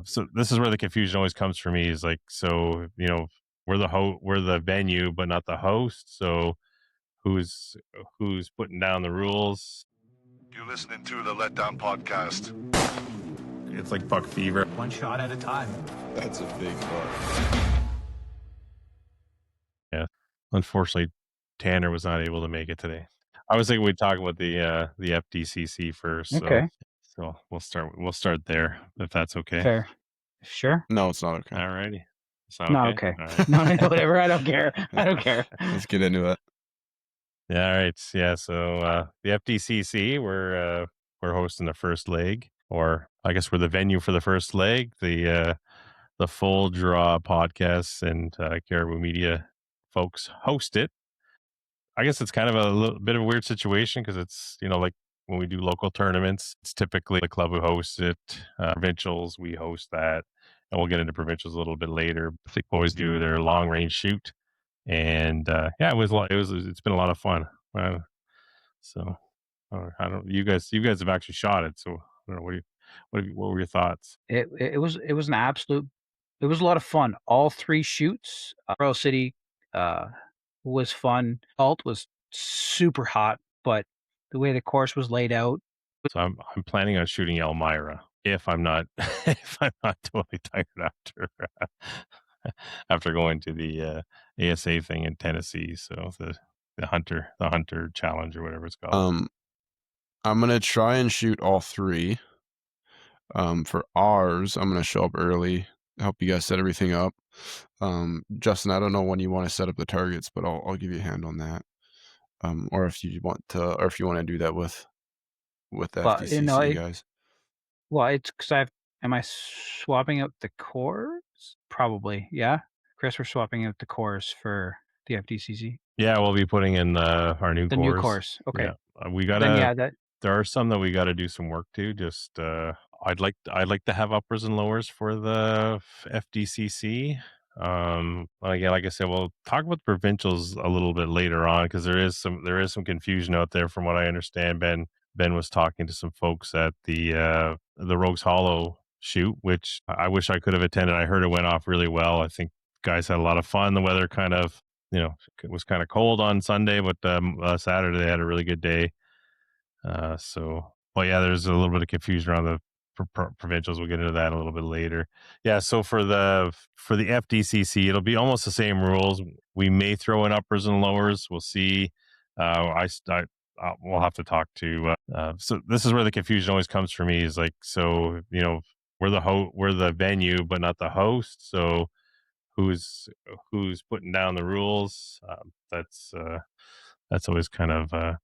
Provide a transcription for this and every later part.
So this is where the confusion always comes for me. Is like, so we're the venue, but not the host. So who's who's putting down the rules? You're listening to the Letdown Podcast. It's like puck fever. One shot at a time. That's a big fuck. Yeah. Unfortunately, Tanner was not able to make it today. I was thinking we'd talk about the FDCC first. Okay. So we'll start there if that's okay. Fair. Sure. No, it's not okay. All righty. It's not Not okay. okay. All right. No, whatever. I don't care. I don't care. Let's get into it. Yeah. All right. Yeah. So the FDCC, we're hosting the first leg, or I guess we're the venue for the first leg. The Full Draw Podcasts and Caribou Media folks host it. I guess it's kind of a little bit of a weird situation because it's, like when we do local tournaments, it's typically the club who hosts it. Provincials, we host that, and we'll get into Provincials a little bit later. The boys do their long range shoot, and it's been a lot of fun. So I don't. You guys have actually shot it, so I don't know. What were your thoughts? It was an absolute. It was a lot of fun. All three shoots. Royal City was fun. Alt was super hot, but the way the course was laid out. So I'm planning on shooting Elmira if I'm not totally tired after going to the ASA thing in Tennessee. So the Hunter Challenge or whatever it's called. I'm gonna try and shoot all three. For ours, I'm gonna show up early, help you guys set everything up. Justin, I don't know when you want to set up the targets, but I'll give you a hand on that. Or if you want to do that with the FDCC guys. Well, it's because am I swapping out the cores? Probably, yeah. Chris, we're swapping out the cores for the FDCC. Yeah, we'll be putting in our new The cores. new course. Okay. Yeah. We gotta. There are some that we got to do some work to. Just I'd like to have uppers and lowers for the FDCC. Again, like I said, we'll talk about the provincials a little bit later on because there is some confusion out there from what I understand. Ben was talking to some folks at the Rogues Hollow shoot, which I wish I could have attended. I heard it went off really well. I think guys had a lot of fun. The weather kind of, it was kind of cold on Sunday, but Saturday they had a really good day. But yeah, there's a little bit of confusion around the provincials. We'll get into that a little bit later. Yeah, so for the FDCC, it'll be almost the same rules. We may throw in uppers and lowers. We'll see. We'll have to talk to. So this is where the confusion always comes for me. Is like, so we're the venue, but not the host. So who's putting down the rules? That's always kind of a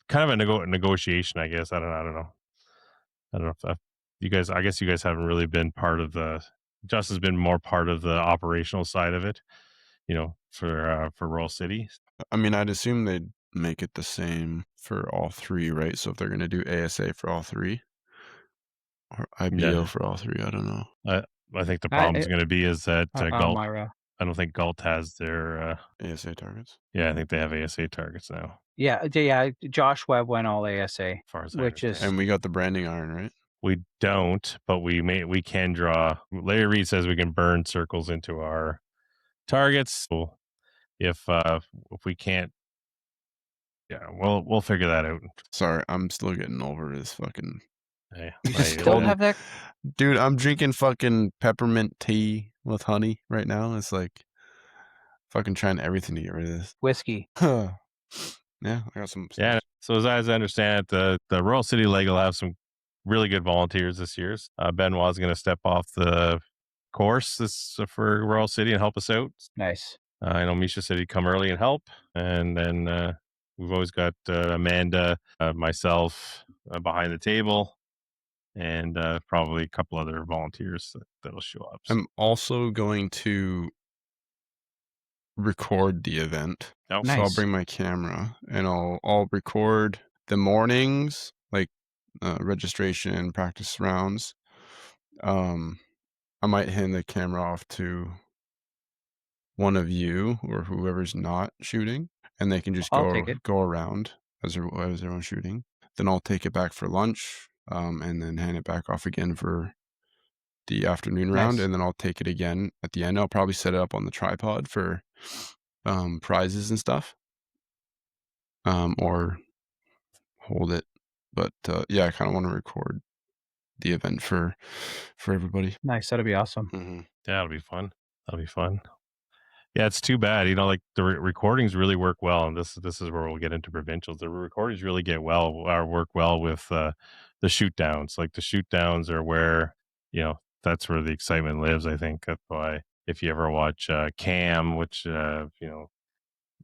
negotiation, I guess. I don't know if you guys. I guess you guys haven't really been part of the. Justin's been more part of the operational side of it, for Royal City. I mean, I'd assume they'd make it the same for all three, right? So if they're going to do ASA for all three, or IBO for all three, I don't know. I think the problem is going to be is that Galt. I don't think Galt has their ASA targets. Yeah, I think they have ASA targets now. Yeah. Josh Webb went all ASA, as far as and we got the branding iron, right? We don't, but we can draw. Larry Reed says we can burn circles into our targets. So if we can't, yeah, we'll figure that out. Sorry, I'm still getting over this fucking. Hey, you still have that, dude. I'm drinking fucking peppermint tea with honey right now. It's like fucking trying everything to get rid of this whiskey. Yeah, I got some. Yeah. So as I understand it, the Royal City Leg will have some really good volunteers this year. Benoit's going to step off the course for Royal City and help us out. Nice. I know Misha said he'd come early and help, and then we've always got Amanda, myself behind the table, and probably a couple other volunteers that'll show up. So. I'm also going to record the event. Oh, nice. So I'll bring my camera and I'll record the mornings, like registration, practice rounds. I might hand the camera off to one of you or whoever's not shooting, and they can just go around as everyone's shooting. Then I'll take it back for lunch, and then hand it back off again for the afternoon round, Nice. and then I'll take it again at the end. I'll probably set it up on the tripod for prizes and stuff, or hold it. But yeah, I kind of want to record the event for everybody. Nice. That'd be awesome. Mm-hmm. That'll be fun. That'll be fun. Yeah, it's too bad. Like the recordings really work well, and this is where we'll get into provincials. The recordings really work well with the shoot downs. Like the shoot downs are where that's where the excitement lives. I think that's why if you ever watch Cam, which when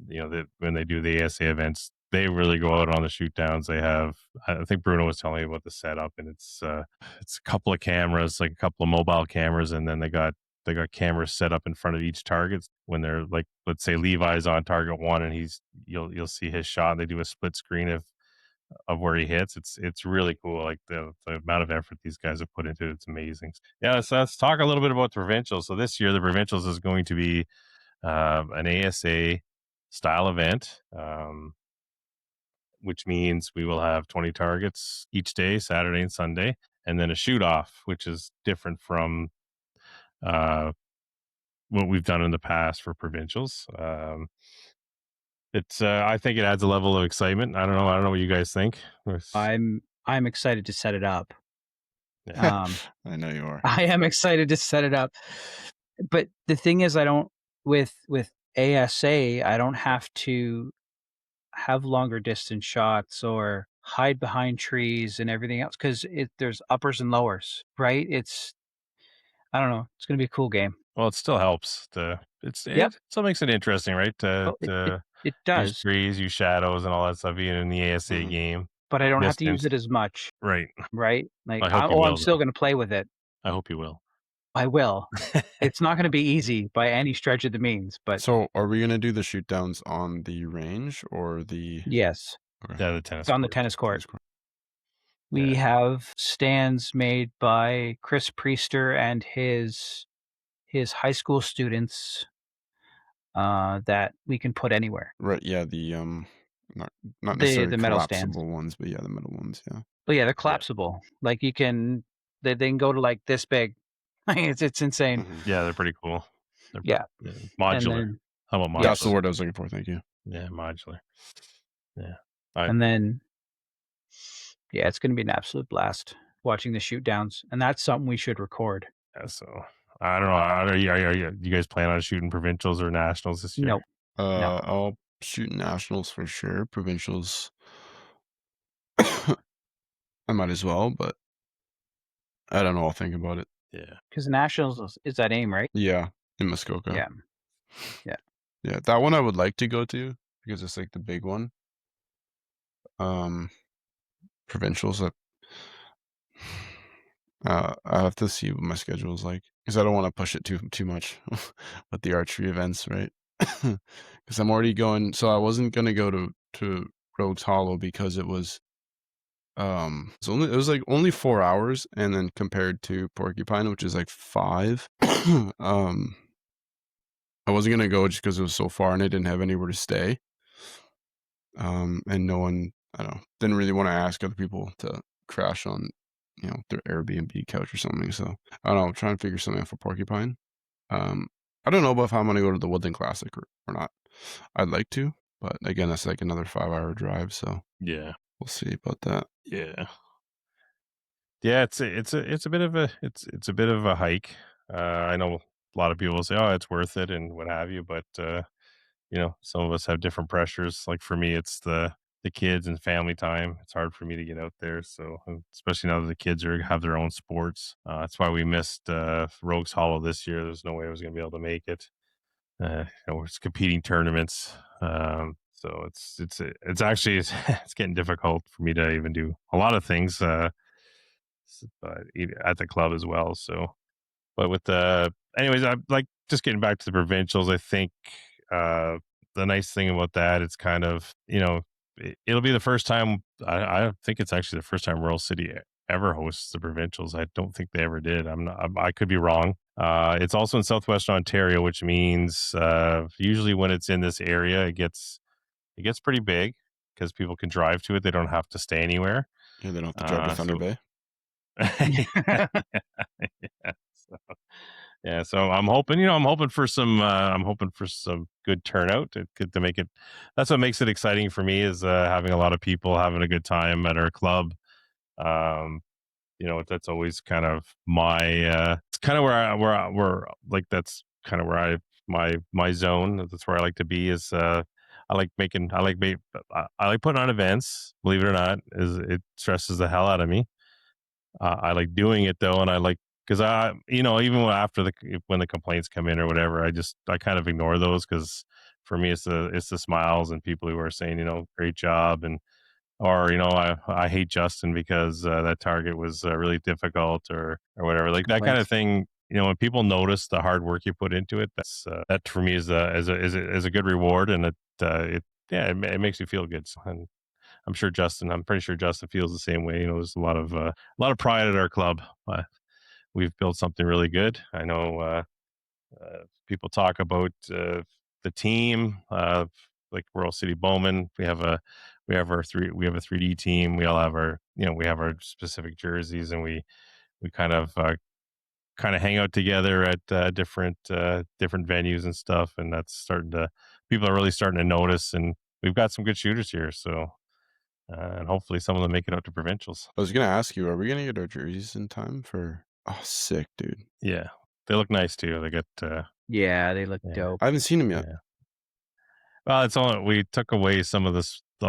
they do the ASA events, they really go out on the shoot downs. They have, I think Bruno was telling me about the setup, and it's a couple of cameras, like a couple of mobile cameras, and then they got cameras set up in front of each target when they're like, let's say Levi's on target one, and you'll see his shot. And they do a split screen of where he hits. It's really cool. Like the amount of effort these guys have put into it, it's amazing. Yeah, so let's talk a little bit about the provincials. So this year, the provincials is going to be an ASA style event, which means we will have 20 targets each day, Saturday and Sunday, and then a shoot off, which is different from what we've done in the past for provincials. It's I think it adds a level of excitement. I don't know what you guys think. I'm excited to set it up. Yeah. I know you are. I am excited to set it up. But the thing is, I don't with ASA, I don't have to have longer distance shots or hide behind trees and everything else because there's uppers and lowers, right? I don't know. It's gonna be a cool game. Well, it still helps. Yep. It still makes it interesting, right? Oh, it Use does, trees, use shadows, and all that stuff, even in the ASA Mhm. game. but I don't have to use Distance. it as much, Right. right? Like, I hope you I'm will, still though. gonna play with it. I hope you will. I will. It's not gonna be easy by any stretch of the means, but So, are we gonna do the shoot downs on the range or the? yes, Okay. Yeah, the tennis. it's on the court. tennis court. Tennis court. We Yeah. have stands made by Chris Priester and his high school students that we can put anywhere. Right. Yeah. The not The necessarily metal stands. collapsible ones, but yeah, the metal ones. Yeah. But yeah, they're Yeah. collapsible. Like they can go to like this big. It's insane. Mhm. Yeah, they're pretty cool. They're Yeah. modular. then- How about modular? That's the word I was looking for. Thank you. Yeah, modular. Yeah. And then yeah, it's gonna be an absolute blast watching the shoot downs. And that's something we should record. Yeah, so I don't know. Are you guys plan on shooting provincials or nationals this year? Nope. No. I'll shoot nationals for sure. Provincials, I might as well, but I don't know. I'll think about it. Yeah. Because Nationals is that aim, right? Yeah, in Muskoka. Yeah. Yeah, that one I would like to go to because it's like the big one. Provincials. I have to see what my schedule is like because I don't want to push it too much with the archery events, right? Because I'm already going. So I wasn't gonna go to Rogues Hollow because it was it was like only 4 hours, and then compared to Porcupine, which is like 5, I wasn't gonna go just because it was so far and I didn't have anywhere to stay. And no one, I don't know, didn't really want to ask other people to crash on, their Airbnb couch or something. So I don't know, I'm trying to figure something out for Porcupine. I don't know about if I'm gonna go to the Woodland Classic or not. I'd like to, but again, that's like another 5-hour drive, so Yeah. we'll see about that. Yeah. Yeah, it's a bit of a hike. I know a lot of people say, "Oh, it's worth it," and what have you, but some of us have different pressures. Like for me, it's the kids and family time. It's hard for me to get out there, so especially now that the kids have their own sports. That's why we missed Rogues Hollow this year. There's no way I was going to be able to make it. It's competing tournaments, so it's actually it's getting difficult for me to even do a lot of things. But at the club as well. So, but with anyways, I like just getting back to the provincials. I think the nice thing about that, it's kind of it'll be the first time. I think it's actually the first time Royal City ever hosts the provincials. I don't think they ever did. I could be wrong. It's also in southwestern Ontario, which means usually when it's in this area, it gets pretty big because people can drive to it. They don't have to stay anywhere. Yeah, they don't have to drive to Thunder So Bay. yeah. Yeah, so I'm hoping for some good turnout to make it. That's what makes it exciting for me is having a lot of people having a good time at our club. Um, that's always kind of it's kind of where like that's kind of where my zone. That's where I like to be. Is I like putting on events. Believe it or not, is it stresses the hell out of me. I like doing it though, and I like because even when the complaints come in or whatever, I kind of ignore those because for me it's the smiles and people who are saying great job or I hate Justin because that target was really difficult or whatever like that kind of Complaints. thing. When people notice the hard work you put into it, that for me is a good reward, and it makes you feel good. And I'm pretty sure Justin feels the same way. There's a lot of pride at our club. We've built something really good. I know people talk about the team, like Royal City Bowman. We have a 3D team. We all have our specific jerseys, and we kind of hang out together at different venues and stuff. And people are really starting to notice, and we've got some good shooters here. So and hopefully some of them make it out to provincials. I was gonna ask you, are we gonna get our jerseys in time for? Oh, sick, dude! Yeah, they look nice too. They got Yeah, they look yeah, dope. I haven't seen them yet. yeah. Well, it's all we took away a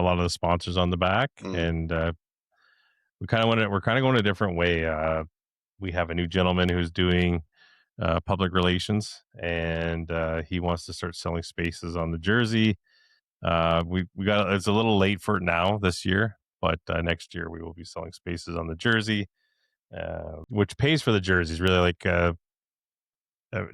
lot of the sponsors on the back, and we're kind of going a different way. We have a new gentleman who's doing public relations, and he wants to start selling spaces on the jersey. We got it's a little late for it now this year, but next year we will be selling spaces on the jersey, which pays for the jerseys. Really, like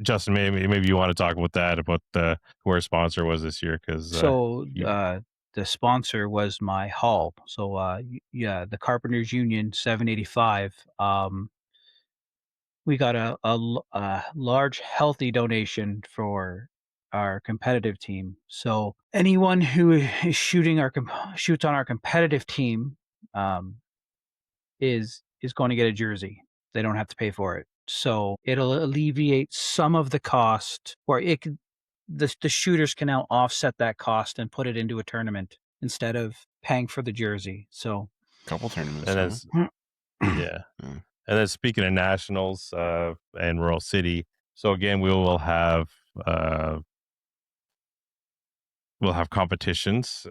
Justin, maybe you want to talk about that about who our sponsor was this year because So the sponsor was my hall. So yeah, the Carpenters Union 785. We got a large healthy donation for our competitive team. So anyone who is shoots on our competitive team um, is going to get a jersey. They don't have to pay for it. So it'll alleviate some of the cost, or the shooters can now offset that cost and put it into a tournament instead of paying for the jersey. So Couple tournaments, and huh? as yeah, and then speaking of nationals and Royal City, so again uh, we'll have competitions.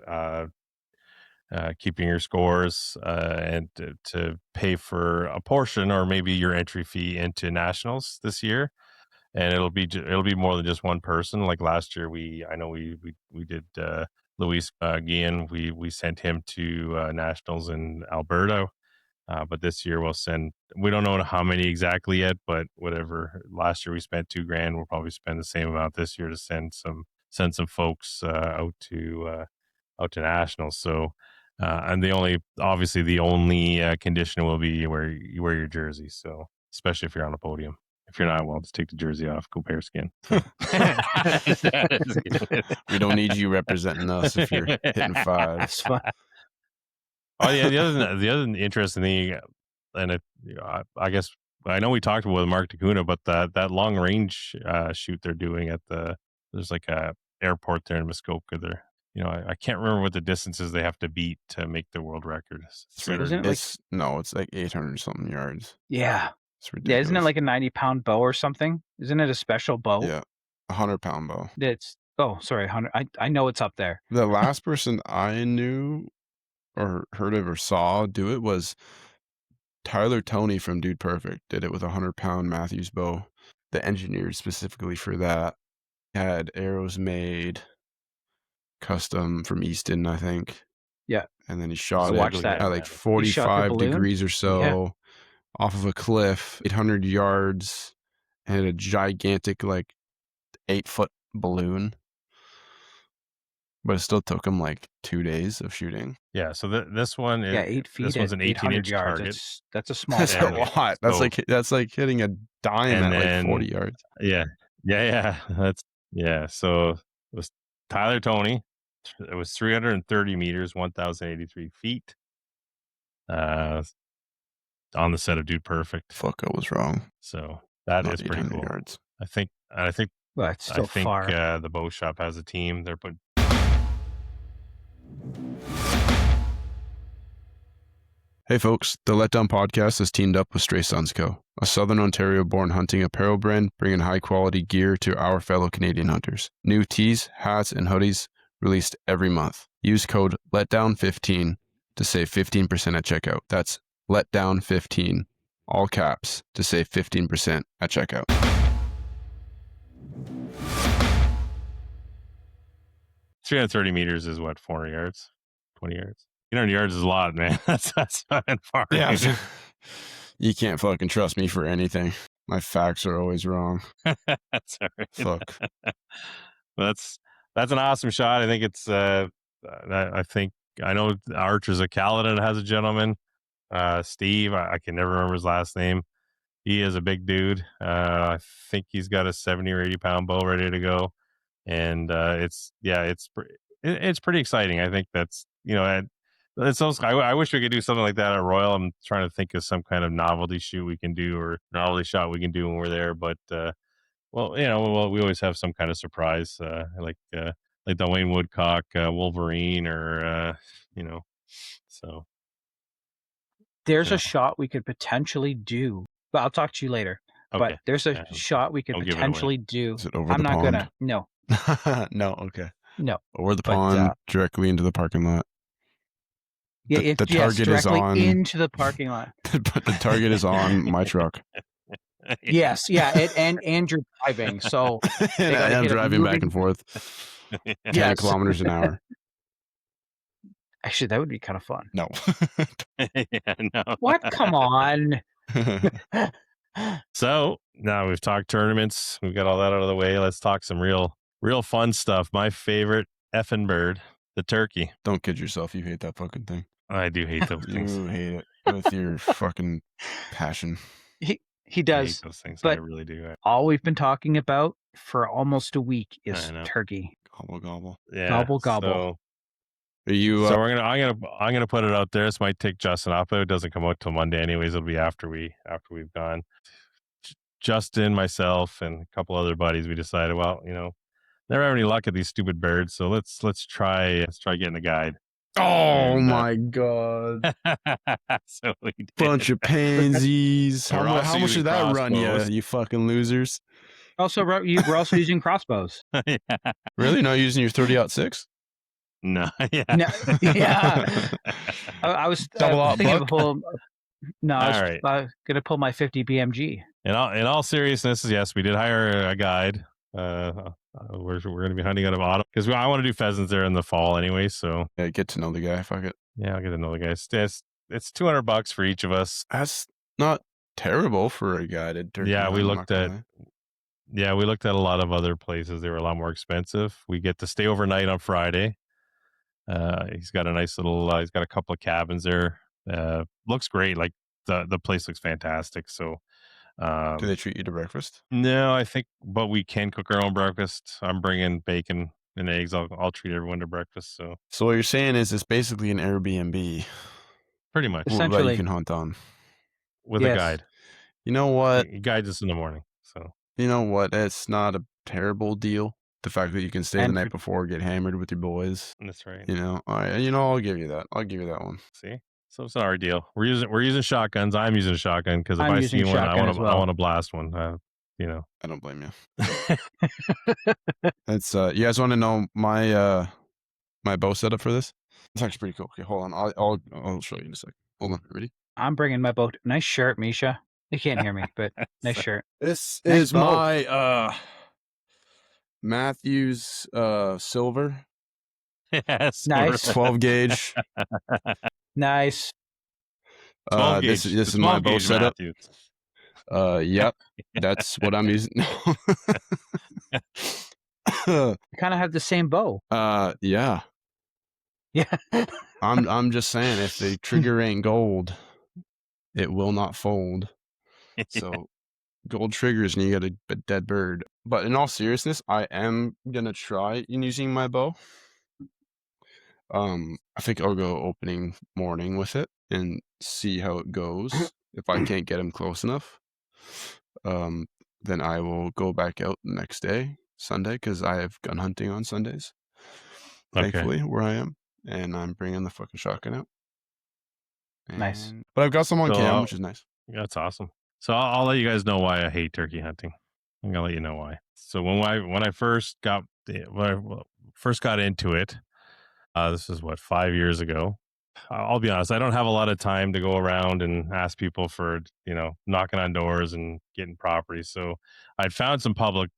Keeping your scores and to pay for a portion or maybe your entry fee into nationals this year, and it'll be more than just one person. Like last year, I know we did Luis Guillen. We sent him to nationals in Alberta, but this year we don't know how many exactly yet, but whatever. Last year we spent $2,000. We'll probably spend the same amount this year to send some folks out to nationals. So, and obviously the only condition will be you wear your jersey. So, especially if you're on a podium. If you're not, well, just take the jersey off. Go bearskin. We don't need you representing us if you're hitting it's fives. fun. Oh yeah, the other interesting thing, and I guess I know we talked about with Mark Tacuna, but that long range shoot they're doing there's like a airport there in Muskoka. I can't remember what the distances they have to beat to make the world record. It's Isn't 300. it like It's like 800 something yards. yeah. It's Yeah, ridiculous. isn't it like a 90-pound bow or something? Isn't it a special bow? Yeah, 100-pound bow. Sorry, 100. I know it's up there. The last person I knew or heard of or saw do it was Tyler Toney from Dude Perfect. Did it with a 100-pound Matthews bow. The engineered specifically for that had arrows made custom from Easton, I think. Yeah. And then he shot So it watch that. at like He shot the 45 balloon? degrees or so Yeah. off of a cliff, 800 yards, and a gigantic like 8-foot balloon. But it still took him like 2 days of shooting. Yeah, so this one Yeah, is 8 feet this one's at an 800 18-inch yards. target. That's a small That's a target. lot. That's like hitting a dime And at like 40 then yards. yeah. So it was Tyler Toney. It was 330 meters, 1,083 feet. On the set of Dude Perfect. Fuck, I was wrong. So That not is pretty 800 cool. yards. I think Well, it's still far. the bow shop has a team. They're putting. Hey folks, the Letdown Podcast has teamed up with Stray Sons Co., a Southern Ontario-born hunting apparel brand bringing high-quality gear to our fellow Canadian hunters. New tees, hats, and hoodies released every month. Use code LETDOWN15 to save 15% at checkout. That's LETDOWN15, all caps, to save 15% at checkout. $330 meters is what, 400 yards, 20 yards. 800 yards is a lot, man. That's fucking far. Yeah, you can't fucking trust me for anything. My facts are always wrong. That's all right. Fuck. That's an awesome shot. I think it's I know Archers of Caledon has a gentleman, Steve. I can never remember his last name. He is a big dude. I think he's got a 70 or 80 pound bow ready to go, and it's pretty exciting. I think that's it's also, I wish we could do something like that at Royal. I'm trying to think of some kind of novelty shoot we can do or novelty shot we can do when we're there, but. We always have some kind of surprise, like the Wayne Woodcock Wolverine, or so. There's a shot we could potentially do. But I'll talk to you later. Okay. But there's a shot we could potentially do. Is it over I'm the not pond? gonna. No. No. Okay. No. Over the But, pond, directly into the parking lot. Yeah, the target is on into the parking lot. But the target is on my truck. Yes, yeah, and you're driving, so and I'm driving back and forth 10 kilometers an hour. Actually, that would be kind of fun. No. No. What? Come on. So now we've talked tournaments. We've got all that out of the way. Let's talk some real fun stuff. My favorite effing bird, the turkey. Don't kid yourself. You hate that fucking thing. I do hate those things. You hate it with your fucking passion. He does. I hate those things. But I really do. All we've been talking about for almost a week is turkey. Gobble gobble. Yeah. Gobble gobble. So, are you? So I'm gonna put it out there. This might take Justin up. It doesn't come out till Monday, anyways. It'll be after we've gone. Justin, myself, and a couple other buddies. We decided, well, never have any luck at these stupid birds. So let's try getting a guide. Oh my god! So we did. Bunch of pansies. How much did that run you? You fucking losers. Also, we're also using crossbows. Yeah. Really? Not using your 30-06? No. Yeah. No, yeah. I was thinking of a whole. No, I was gonna pull my 50 BMG. In all seriousness, yes, we did hire a guide. We're going to be hunting out of autumn because I want to do pheasants there in the fall anyway. So yeah, get to know the guy. Fuck it. Yeah, I'll get to know the guy. It's $200 for each of us. That's not terrible for a guided turkey. Yeah, we looked at a lot of other places. They were a lot more expensive. We get to stay overnight on Friday. He's got a nice little. He's got a couple of cabins there. Looks great. Like the place looks fantastic. So. Do they treat you to breakfast? No, but we can cook our own breakfast. I'm bringing bacon and eggs. I'll treat everyone to breakfast. So what you're saying is it's basically an Airbnb, pretty much, essentially, that you can hunt on with a guide. You know what? He guides us in the morning. So you know what? It's not a terrible deal. The fact that you can stay the night before, get hammered with your boys. That's right. All right. I'll give you that. I'll give you that one. See. So it's our deal. We're using shotguns. I'm using a shotgun because if I see one, I want to blast one. I don't blame you. It's you guys want to know my my bow setup for this? It's actually pretty cool. Okay, hold on. I'll show you in a second. Hold on. Ready? I'm bringing my bow. Nice shirt, Misha. You can't hear me, but nice shirt. This is my Matthews silver. Yes. Nice. 12 gauge. Nice. 12 gauge. This is my bow setup. Yep. That's what I'm using. You kind of have the same bow. Yeah. Yeah. I'm just saying, if the trigger ain't gold, it will not fold. So gold triggers and you got a dead bird. But in all seriousness, I am gonna try using my bow. I think I'll go opening morning with it and see how it goes. If I can't get him close enough, then I will go back out the next day, Sunday, because I have gun hunting on Sundays, Okay. thankfully, where I am, and I'm bringing the fucking shotgun out. Nice. But I've got some on So cam, which is nice. that's awesome. So I'll let you guys know why I hate turkey hunting. I'm gonna let you know why. So when I first got into it, this is what 5 years ago. I'll be honest, I don't have a lot of time to go around and ask people for knocking on doors and getting properties. So I'd found some public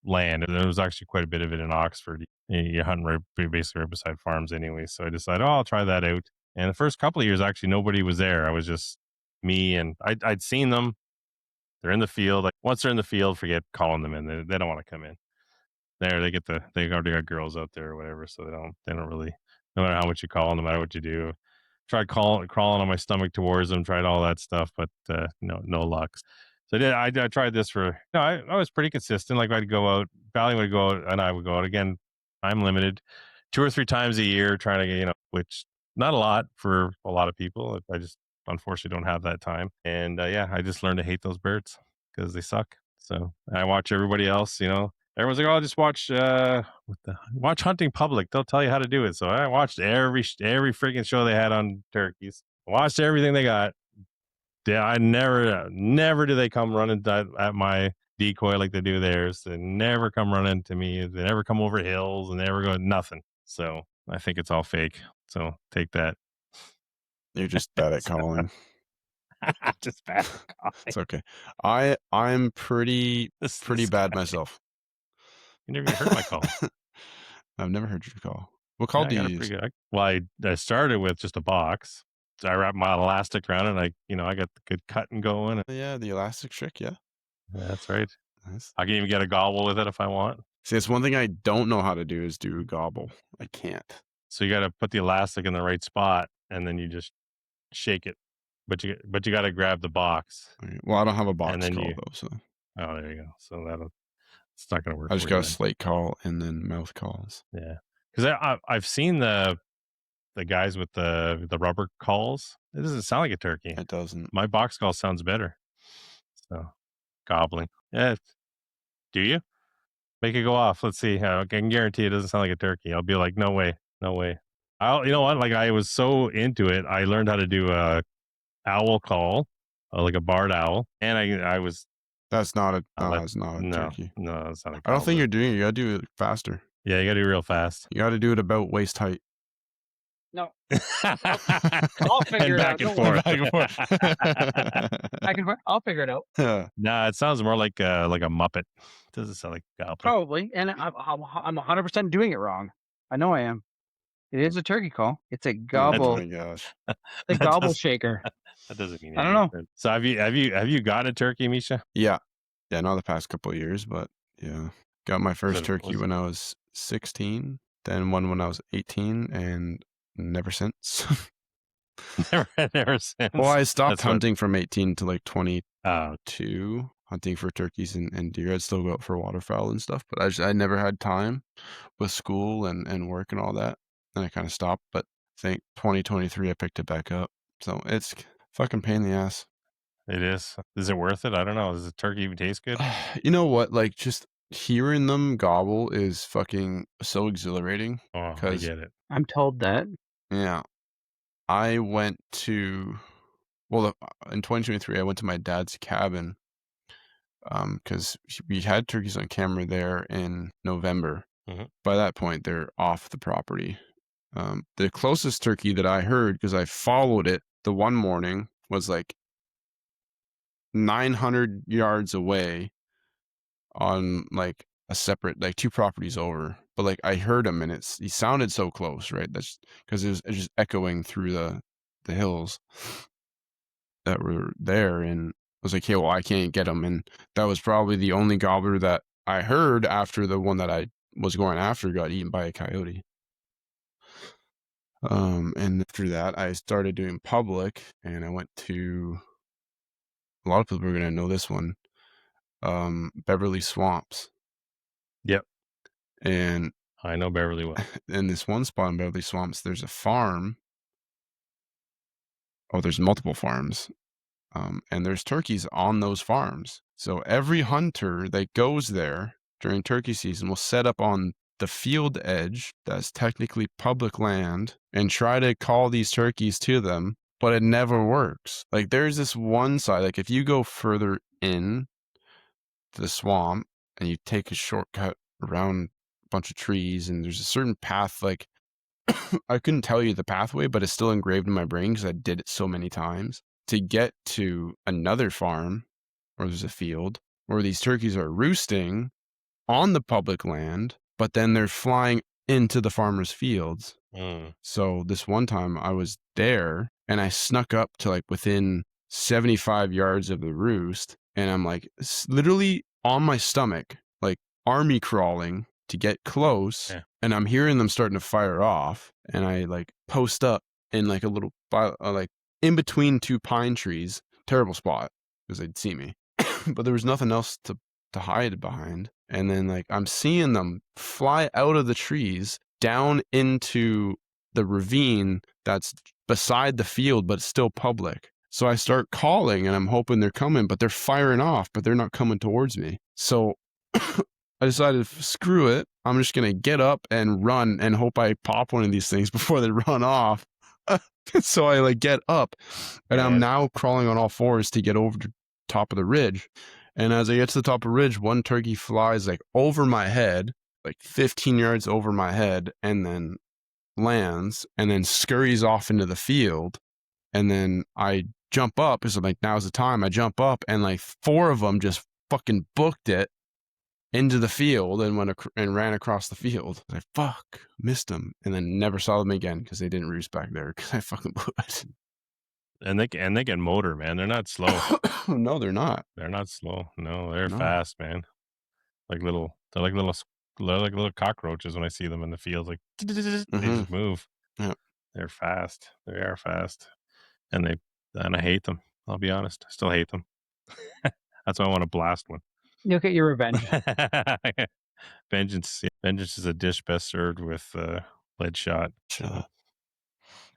land, and there was actually quite a bit of it in Oxford. You hunt basically right beside farms anyway. So I decided, I'll try that out. And the first couple of years, actually, nobody was there. I was just me, and I'd seen them. They're in the field. Like, once they're in the field, forget calling them in. They don't want to come in. They already got girls out there or whatever, so they don't really, no matter how much you call them, no matter what you do. Tried crawling on my stomach towards them, tried all that stuff, but no luck. So I tried this for I was pretty consistent. Like, I'd go out, Valley would go out, and I would go out again. I'm limited 2 or 3 times a year, trying to get, which not a lot for a lot of people. I just unfortunately don't have that time. And I just learned to hate those birds because they suck. So I watch everybody else, everyone's like, "Oh, just watch Hunting Public. They'll tell you how to do it." So I watched every freaking show they had on turkeys. Watched everything they got. Yeah, I never do they come running at my decoy like they do theirs. They never come running to me. They never come over hills and never go nothing. So I think it's all fake. So take that. You're just bad at So- calling. Just bad. It's okay. I'm pretty This bad guy. myself. You never even heard my call. I've never heard your call. What call Yeah, do I you got a use? pretty good. Well, I started with just a box. So I wrapped my elastic around it. I got the good cutting going. Yeah, the elastic trick. Yeah, That's right. nice. I can even get a gobble with it if I want. See, it's one thing I don't know how to do is do a gobble. I can't. So you got to put the elastic in the right spot, and then you just shake it. But you got to grab the box. Okay. Well, I don't have a box And then call you- though, so Oh, there you go. So it's not going to work. I just for got you a slate call and then mouth calls. then. Yeah, because I've seen the guys with the rubber calls. It doesn't sound like a turkey. It doesn't. My box call sounds better. So gobbling. Yeah. Do you? Make it go off. Let's see. I can guarantee it doesn't sound like a turkey. I'll be like, no way. You know what? Like, I was so into it, I learned how to do a owl call, like a barred owl, and I was. That's not a. I let- It's not a no, turkey. no, it's not a. I don't think gobbler. you're doing it. You gotta do it faster. Yeah, you got to do real fast. You gotta do it about waist height. No, I'll figure it out. Back and Don't worry. forth. Back and forth. I'll figure it out. Nah, it sounds more like a Muppet. It doesn't sound like a gobbler. Probably, and I'm 100% doing it wrong. I know I am. It is a turkey call. It's a Oh gobble. my gosh. The gobble shaker. That doesn't mean I don't anything. know. So have you gotten a turkey, Misha? Yeah, not the past couple of years, but yeah, got my first turkey when I was 16. Then one when I was 18, and never since. Never since. Well, I stopped That's what- hunting from 18 to like 22, Oh, hunting for turkeys and deer. I'd still go out for waterfowl and stuff, but I never had time with school and work and all that. And I kind of stopped, but I think 2023 I picked it back up. So it's fucking pain in the ass. it is. Is it worth it? I don't know. Does the turkey even taste good? You know what? Like, just hearing them gobble is fucking so exhilarating. Oh, I 'Cause- get it. I'm told that. Yeah. I went to, well, in 2023, I went to my dad's cabin because we had turkeys on camera there in November. Mhm. By that point, they're off the property. The closest turkey that I heard, because I followed it the one morning, was like 900 yards away on like a separate, like 2 properties over. But like I heard him and he sounded so close, right? That's because it's just echoing through the hills that were there. And I was like, hey, well, I can't get him. And that was probably the only gobbler that I heard after the one that I was going after got eaten by a coyote. And after that, I started doing public, and I went to, a lot of people are going to know this one, Beverly Swamps. Yep. And I know Beverly well. in this one spot in Beverly Swamps, there's a farm. Oh, there's multiple farms. and there's turkeys on those farms. So every hunter that goes there during turkey season will set up on the field edge that's technically public land and try to call these turkeys to them, but it never works. Like there's this one side, like if you go further in the swamp and you take a shortcut around a bunch of trees and there's a certain path, like I couldn't tell you the pathway, but it's still engraved in my brain because I did it so many times. To get to another farm or there's a field where these turkeys are roosting on the public land, but then they're flying into the farmers' fields. So this one time I was there and I snuck up to like within 75 yards of the roost, and I'm like literally on my stomach, like army crawling to get close. Yeah. And I'm hearing them starting to fire off, and I like post up in like a little like in between two pine trees. Terrible spot because they'd see me, but there was nothing else to hide behind. And then like I'm seeing them fly out of the trees down into the ravine that's beside the field, but it's still public. So I start calling and I'm hoping they're coming, but they're firing off, but they're not coming towards me. So I decided, screw it. I'm just going to get up and run and hope I pop one of these things before they run off. So I like get up and I'm now crawling on all fours to get over the top of the ridge. And as I get to the top of the ridge, one turkey flies like over my head, like 15 yards over my head, and then lands and then scurries off into the field. And then I jump up because I'm like, now's the time. I jump up and like 4 of them just fucking booked it into the field and and ran across the field. I fuck, missed them, and then never saw them again because they didn't roost back there because I fucking blew it. And they get motor, man. They're not slow. No, they're not. They're not slow. No, they're fast, man. They're like little cockroaches when I see them in the field. Like they just move. Yeah. They're fast. They are fast, and I hate them. I'll be honest. I still hate them. That's why I want to blast one. You'll get your revenge. Vengeance is a dish best served with lead shot.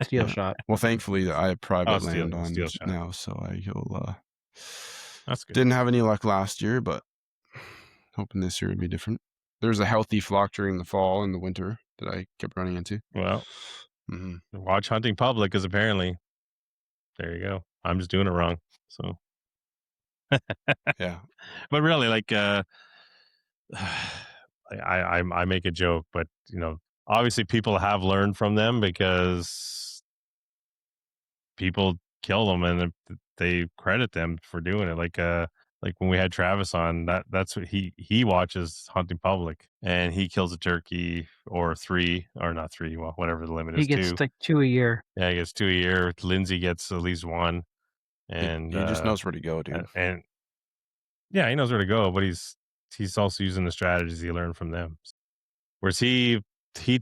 Steel shot. Well, thankfully I have private land on steel shot now, so you'll. That's good. Didn't have any luck last year, but hoping this year would be different. There's a healthy flock during the fall and the winter that I kept running into. Well, watch hunting public, because apparently, there you go. I'm just doing it wrong. So, yeah. But really, like, I make a joke, but obviously people have learned from them because people kill them and they credit them for doing it. Like when we had Travis on, that's what he watches hunting public, and he kills a turkey or 3, or not 3, well, whatever the limit is. He gets 2. like 2 a year. Yeah, he gets 2 a year. Lindsay gets at least 1, and he just knows where to go, dude. And yeah, he knows where to go, but he's also using the strategies he learned from them. Whereas he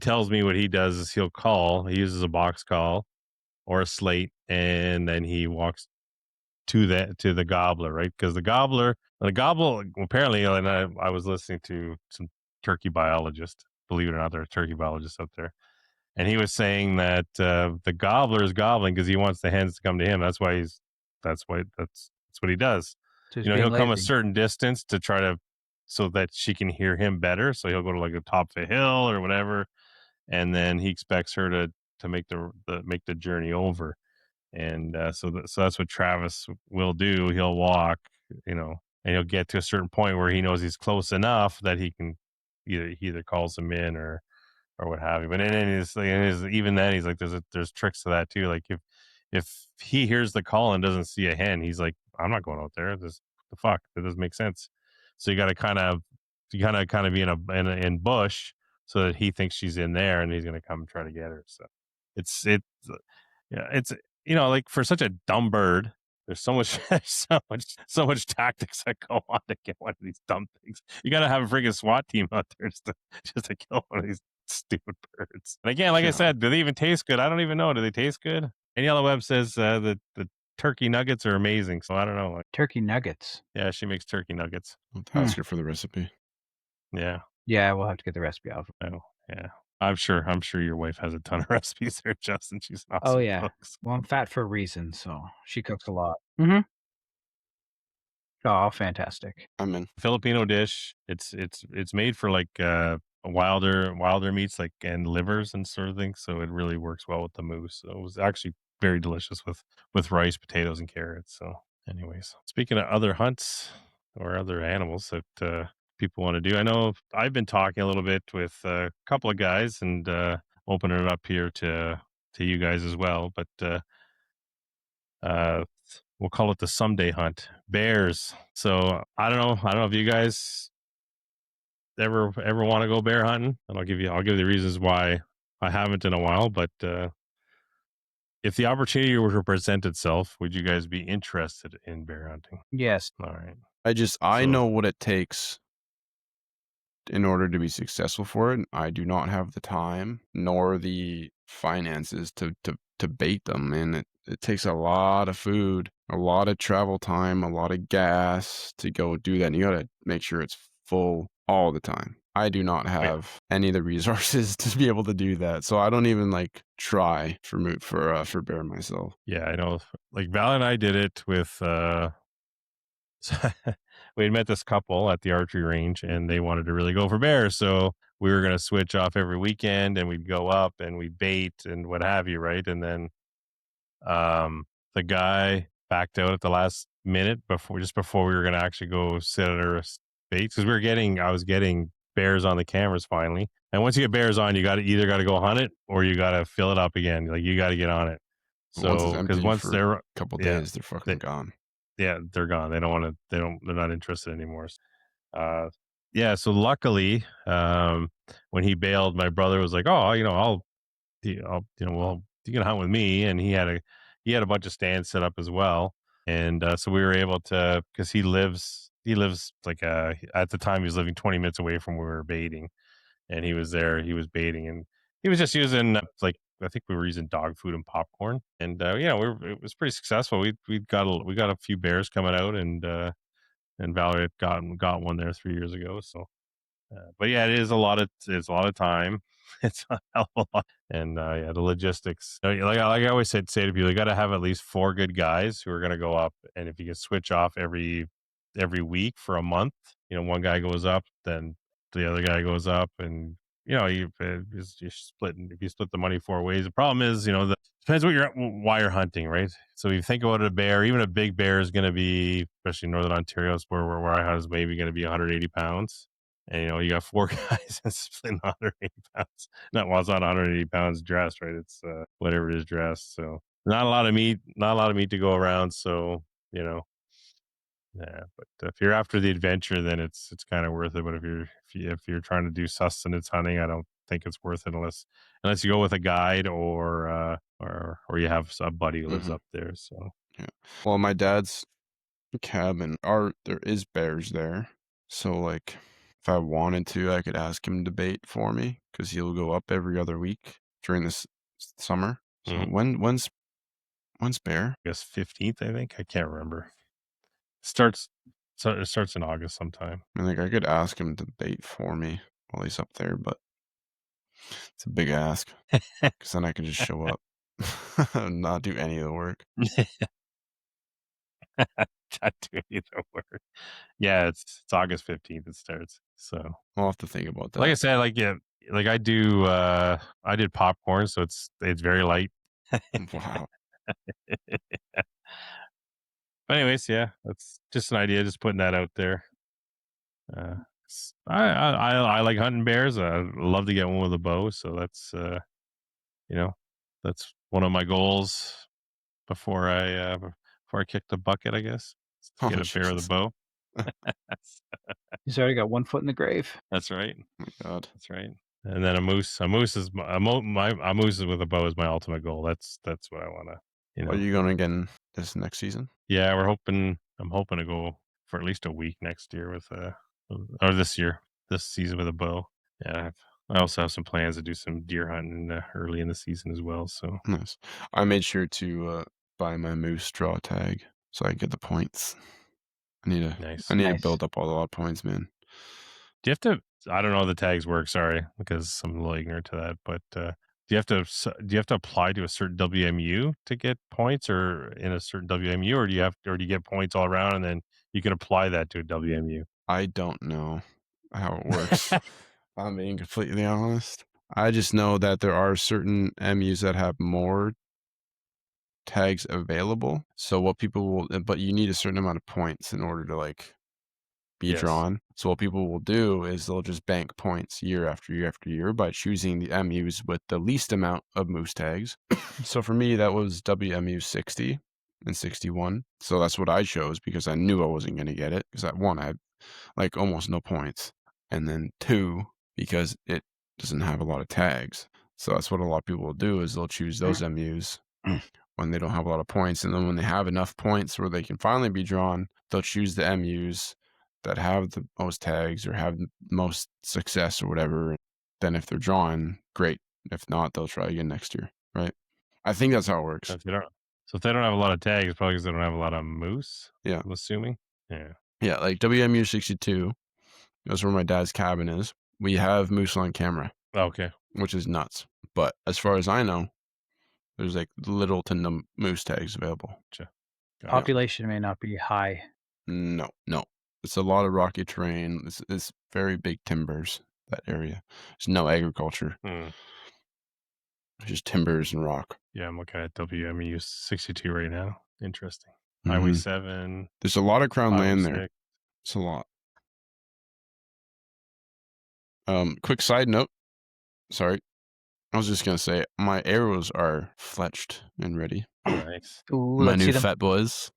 tells me what he does is he uses a box call or a slate, and then he walks to the gobbler, right? Because the gobbler apparently, and I was listening to some turkey biologist, believe it or not, there are turkey biologists out there, and he was saying that the gobbler is gobbling because he wants the hens to come to him. That's what he does. So he'll come a certain distance to try to, so that she can hear him better. So he'll go to like the top of a hill or whatever, and then he expects her to make the journey over. And so that's what Travis will do. He'll walk, and he'll get to a certain point where he knows he's close enough that he can either calls him in or what have you. But even then, he's like, there's tricks to that too. Like if he hears the call and doesn't see a hen, he's like, I'm not going out there. The fuck, that doesn't make sense. So you got to kind of be in bush so that he thinks she's in there and he's going to come try to get her. So it's like for such a dumb bird, there's so much tactics that go on to get one of these dumb things. You got to have a freaking SWAT team out there just to kill one of these stupid birds. And again, like I said, do they even taste good? I don't even know. Do they taste good? And Yellow Web says the turkey nuggets are amazing. So I don't know. Turkey nuggets. Yeah, she makes turkey nuggets. I'll ask her for the recipe. Yeah. Yeah, we'll have to get the recipe out. Oh, yeah. I'm sure your wife has a ton of recipes there, Justin. She's an awesome Oh yeah. cook. Well, I'm fat for a reason, so she cooks a lot. Mm-hmm. Oh, fantastic. I'm in. Filipino dish. It's made for like wilder meats like and livers and sort of things. So it really works well with the moose. So it was actually very delicious with rice, potatoes, and carrots. So, anyways, speaking of other hunts or other animals that people want to do, I know I've been talking a little bit with a couple of guys and opening it up here to you guys as well. But uh, we'll call it the someday hunt. Bears. So I don't know if you guys ever want to go bear hunting, and I'll give you the reasons why I haven't in a while. But if the opportunity were to present itself, would you guys be interested in bear hunting? Yes. All right. I So know what it takes in order to be successful for it. I do not have the time nor the finances to bait them, and it takes a lot of food, a lot of travel time, a lot of gas to go do that. And you gotta make sure it's full all the time. I do not yeah, have any of the resources to be able to do that, so I don't even like try for bear myself. yeah, I know. Like Val and I did it with we had met this couple at the archery range and they wanted to really go for bears. So we were going to switch off every weekend and we'd go up and we'd bait and what have you. Right. And then, the guy backed out at the last minute just before we were going to actually go sit at our bait. Cause I was getting bears on the cameras finally. And once you get bears on, you either got to go hunt it or you got to fill it up again. Like you got to get on it. Once it's So, cause empty once for a they're, couple yeah, days, they're they, fucking gone. yeah, they're gone. They're not interested anymore. Uh, yeah. So luckily, when he bailed, my brother was like, "Oh, well, you can hunt with me." And he had a bunch of stands set up as well. And so we were able to, because he lives like at the time he was living 20 minutes away from where we were baiting, and he was there. He was baiting, and he was just using like I think we were using dog food and popcorn, and it was pretty successful. We got a few bears coming out, and Valerie had got one there 3 years ago. So, but yeah, it's a lot of time. It's a hell of a lot, and yeah, the logistics. Like I always say to people, you got to have at least 4 good guys who are going to go up, and if you can switch off every week for a month, one guy goes up, then the other guy goes up, and you're splitting. If you split the money 4 ways, the problem is, depends why you're hunting, right? So if you think about a bear, even a big bear is going to be, especially in Northern Ontario, where I hunt, is maybe going to be 180 pounds. And you got 4 guys and splitting 180 pounds. It's not 180 pounds dressed, right? It's whatever it is dressed. So not a lot of meat, to go around. So, you know, yeah. But if you're after the adventure, then it's kind of worth it. But if you're trying to do sustenance hunting, I don't think it's worth it unless you go with a guide or you have a buddy who lives Mhm. up there. So Yeah. Well, my dad's cabin there is bears there. So like if I wanted to, I could ask him to bait for me because he'll go up every other week during this summer. So mhm. when's bear? I guess 15th, I think. I can't remember. Starts it starts in August sometime. I think I could ask him to bait for me while he's up there, but it's a big ask because then I can just show up and not do any of the work. Not doing either word. Yeah, it's August 15th it starts. So I'll have to think about like I that. said, like I did popcorn, so it's very light. Wow. But anyways, yeah, that's just an idea, just putting that out there. Uh, I like hunting bears. I love to get one with a bow, so you know, that's one of my goals before I kick the bucket, I guess. Is to Oh, get a bear with a Jesus. bow. He's already got one foot in the grave. That's right. Oh, my God. That's right. And then a moose is a moose with a bow is my ultimate goal. That's what I want to, Are you going again this next season? Yeah, I'm hoping to go for at least a week next year or this season with a bow. Yeah, I also have some plans to do some deer hunting early in the season as well. So Nice. I made sure to buy my moose draw tag so I can get the points. I need to nice. I need to Nice. build up a lot of points, man. Do you have to? I don't know how the tags work. Sorry, because I'm a little ignorant to that. But do you have to apply to a certain WMU to get points, or in a certain WMU, or do you get points all around and then you can apply that to a WMU. I don't know how it works. I'm being completely honest. I just know that there are certain MUs that have more tags available. So what people will, but you need a certain amount of points in order to like be Yes. drawn. So what people will do is they'll just bank points year after year after year by choosing the MUs with the least amount of moose tags. So for me, that was WMU 60 and 61. So that's what I chose because I knew I wasn't going to get it because one, I had like almost no points. And then two, because it doesn't have a lot of tags. So that's what a lot of people will do is they'll choose those MUs when they don't have a lot of points. And then when they have enough points where they can finally be drawn, they'll choose the MUs that have the most tags or have the most success or whatever. Then if they're drawn, great. If not, they'll try again next year, right? I think that's how it works. So if they don't have a lot of tags, it's probably because they don't have a lot of moose. Yeah. I'm assuming. Yeah. Yeah, like WMU 62, that's where my dad's cabin is. We have moose on camera, Okay. which is nuts. But as far as I know, there's like little to no moose tags available. Gotcha. Population may not be high. No. It's a lot of rocky terrain. It's very big timbers, that area. There's no agriculture. It's just timbers and rock. Yeah, I'm looking at WMU 62 right now. Interesting. Highway 7. There's a lot of crown land there. 506. It's a lot. Quick side note. Sorry. I was just going to say, my arrows are fletched and ready. Nice. Ooh, My let's see new them. fat boys.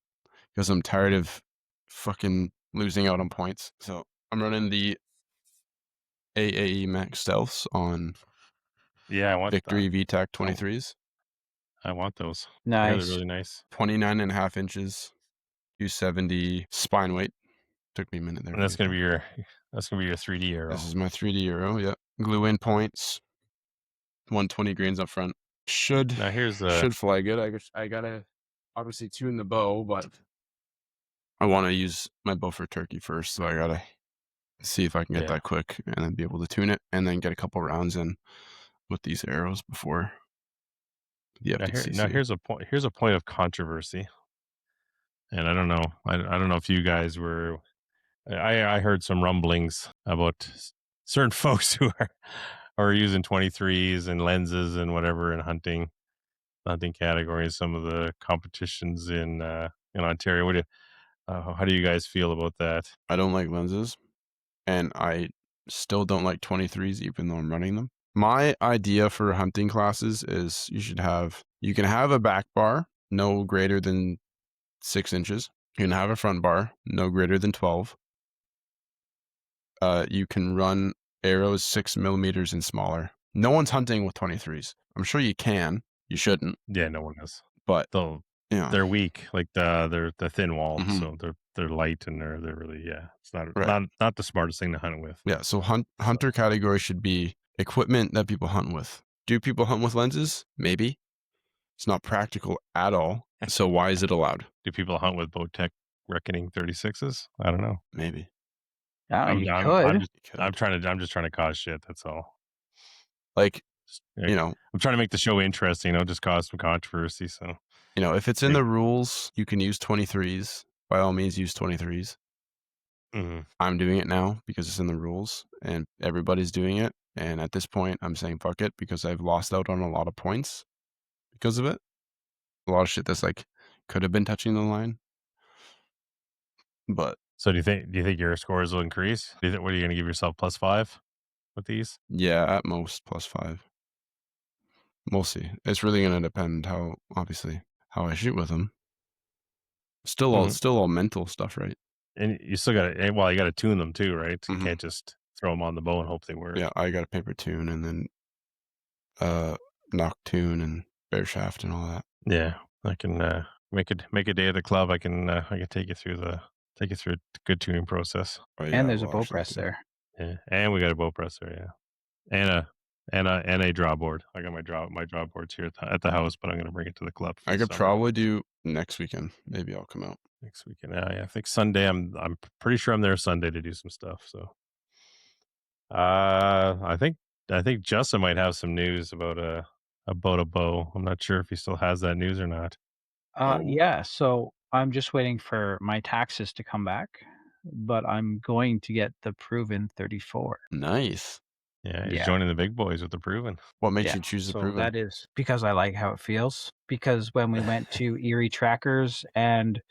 Because I'm tired of fucking losing out on points. So I'm running the AAE Max Stealths on Yeah, I want Victory that. VTAC 23s. I want those. Nice. Yeah, they're really nice. 29.5 inches, 270 spine weight. Took me a minute there. And that's gonna be your 3D arrow. This is my 3D arrow. Yeah, glue in points. 120 grains up front. Should fly good. I gotta obviously tune the bow, but I want to use my bow for turkey first, so I gotta see if I can get that quick and then be able to tune it and then get a couple rounds in with these arrows before the FDCC. Now here's a point. Here's a point of controversy, and I don't know. I don't know if you guys were. I heard some rumblings about certain folks who are using 23s and lenses and whatever in hunting categories. Some of the competitions in Ontario. How do you guys feel about that? I don't like lenses, and I still don't like 23s, even though I'm running them. My idea for hunting classes is you can have a back bar no greater than 6 inches. You can have a front bar no greater than 12. You can run arrows 6 millimeters and smaller. No one's hunting with 23s. I'm sure you can. You shouldn't. Yeah, no one is. But they're weak. Like they're thin walled, so they're light and they're really it's not the smartest thing to hunt with. Yeah, so hunter category should be equipment that people hunt with. Do people hunt with lenses? Maybe. It's not practical at all. So why is it allowed? Do people hunt with Bowtech Reckoning 36s? I don't know. Maybe. You could. I'm just trying to cause shit. That's all. Like, I'm trying to make the show interesting. Just cause some controversy. So, if it's in the rules, you can use 23s. By all means, use 23s. I'm doing it now because it's in the rules and everybody's doing it. And at this point, I'm saying fuck it because I've lost out on a lot of points because of it. A lot of shit that's like could have been touching the line. But so do you think your scores will increase? What are you going to give yourself +5 with these? Yeah, at most +5. We'll see. It's really going to depend how I shoot with them. Still all mental stuff, right? And you still got to you got to tune them too, right? You can't just throw them on the bow and hope they work. Yeah, I got to paper tune and then knock tune and bear shaft and all that. Yeah, I can make a day at the club. I can take you through a good tuning process. And there's a bow press there. Yeah, and we got a bow press there. Yeah, and a draw board. I got my draw boards here at the house, but I'm gonna bring it to the club. I could probably do next weekend. Maybe I'll come out next weekend. Yeah, I think Sunday. I'm pretty sure I'm there Sunday to do some stuff. So, I think Justin might have some news about a bow. I'm not sure if he still has that news or not. Yeah. So I'm just waiting for my taxes to come back, but I'm going to get the Proven 34. Nice. Yeah, he's Yeah. joining the big boys with the Proven. What makes Yeah, you choose the so Proven? that is because I like how it feels. Because when we went to Erie Trackers and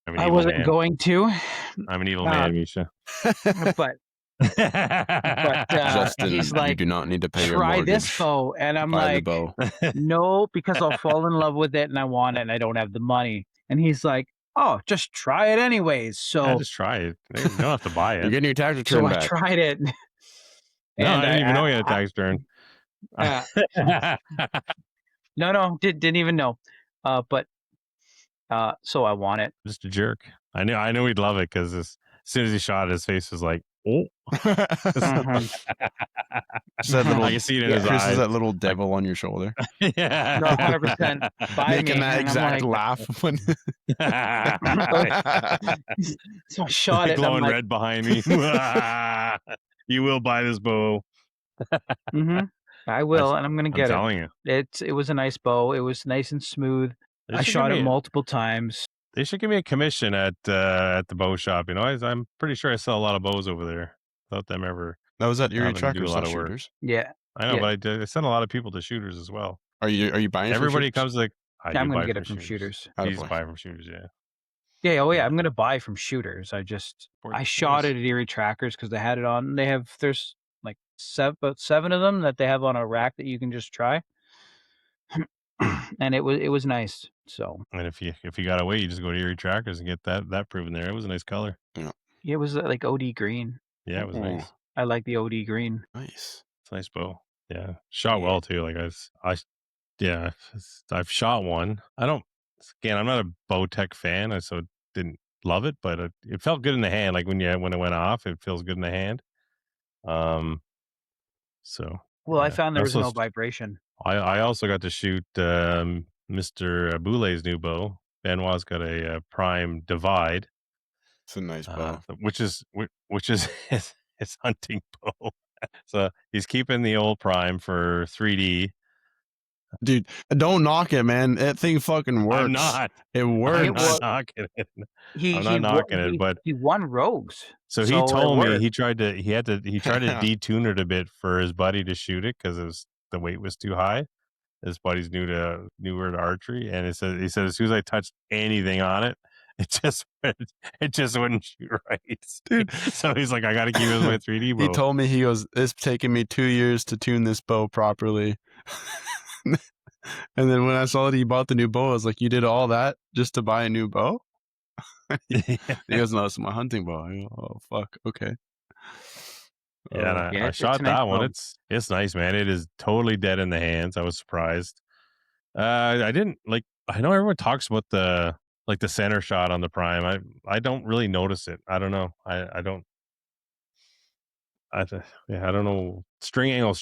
I'm an I evil wasn't man. going to, I'm an evil man, Misha. but Justin, he's you like, do not need to pay your "Try this mortgage. bow," and I'm Buy the like, bow. "No, because I'll fall in love with it and I want it and I don't have the money." And he's like, "Oh, just try it anyways." Yeah, So just try it. You don't have to buy You're it. getting your tax so return I back. tried it, No, and I didn't even know you had a tax return. uh, no, didn't even know. But so I want it. Just a jerk. I knew he'd love it because as soon as he shot it, his face was like, "Oh." Mhm. It's that little, I can see it in Yeah. his Chris eyes. is that little devil on your shoulder. Yeah. No, 100% by Making me, that and I'm exact like, laugh when so I shot it, and I'm glowing like, red behind me. You will buy this bow. I will, and I'm gonna I'm get it. telling you. It was a nice bow. It was nice and smooth. They I should give shot it me multiple times. They should give me a commission at the bow shop. You know, I'm pretty sure I sell a lot of bows over there without them ever that was at Erie having to do a Trackers lot slash of work. shooters. Yeah, I know, yeah. but I send a lot of people to shooters as well. Are you buying from Everybody shooters? comes like, I I'm do gonna buy get from it from shooters. He's Attaboy. buy from shooters, yeah. Yeah, oh yeah, Yeah. I'm gonna buy from shooters. I Support the shot shooters. it at Erie Trackers because they had it on. There's like about 7 of them that they have on a rack that you can just try. And it was nice. So And if you got away, you just go to Erie Trackers and get that Proven there. It was a nice color. Yeah. it was like OD green. Yeah, it was nice. I like the OD green. Nice. It's a nice bow. Yeah, shot Yeah. well too. Like I've shot one. I'm not a bow tech fan, so didn't love it, but it felt good in the hand. Like when it went off, it feels good in the hand. So Well, I yeah. found there was no vibration. I also got to shoot Mr. Boulet's new bow. Benoit's got a Prime Divide. It's a nice bow. Which is his hunting bow. So he's keeping the old Prime for 3D. Dude, don't knock it, man. That thing fucking works. I'm not. It works. I'm not knocking it. I'm not knocking it, but he won Rogues. so he told me he tried to detune it a bit for his buddy to shoot it because the weight was too high. His buddy's newer to archery, and he said as soon as I touched anything on it, it just wouldn't shoot right, dude. So he's like, I got to keep it as my 3D bow. He told me, he goes, it's taken me 2 years to tune this bow properly. And then when I saw that he bought the new bow, I was like, you did all that just to buy a new bow? He goes, no, it's my hunting bow. I go, oh fuck, okay. Yeah, and I shot nice that one. bow. It's nice, man. It is totally dead in the hands. I was surprised. I didn't like. I know everyone talks about the center shot on the Prime. I don't really notice it. I don't know. I don't. I don't know. String angle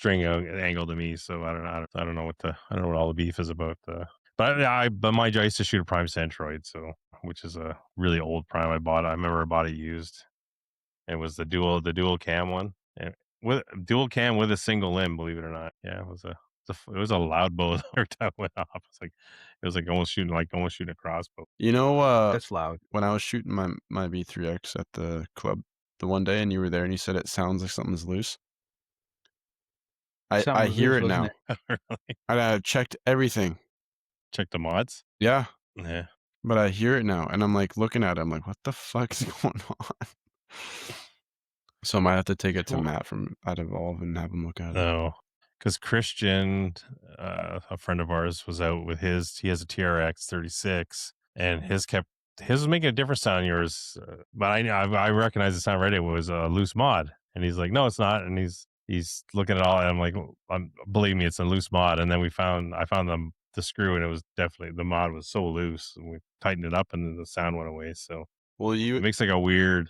to me. So I don't know. I don't know what all the beef is about. But my job is to shoot a Prime Centroid, so which is a really old Prime I bought. I remember I bought it used. It was the dual cam one, and with dual cam with a single limb. Believe it or not, yeah, it was a loud bow every time it went off. It was like almost shooting a crossbow. You know, That's loud. when I was shooting my V3X at the club the one day, and you were there, and you said it sounds like something's loose. I hear it now. I checked everything. Check the mods. Yeah, Yeah. but I hear it now, and I'm like looking at it. I'm like, what the fuck is going on? So I might have to take it to Matt from at Evolve and have him look at it. No, because Christian, a friend of ours, was out with his. He has a TRX 36, and his was making a different sound than yours. But I recognize the sound right. It was a loose mod, and he's like, no, it's not. And he's looking at all, and I'm like, believe me, it's a loose mod. And then I found the screw, and it was definitely, the mod was so loose, and we tightened it up, and then the sound went away. So it makes like a weird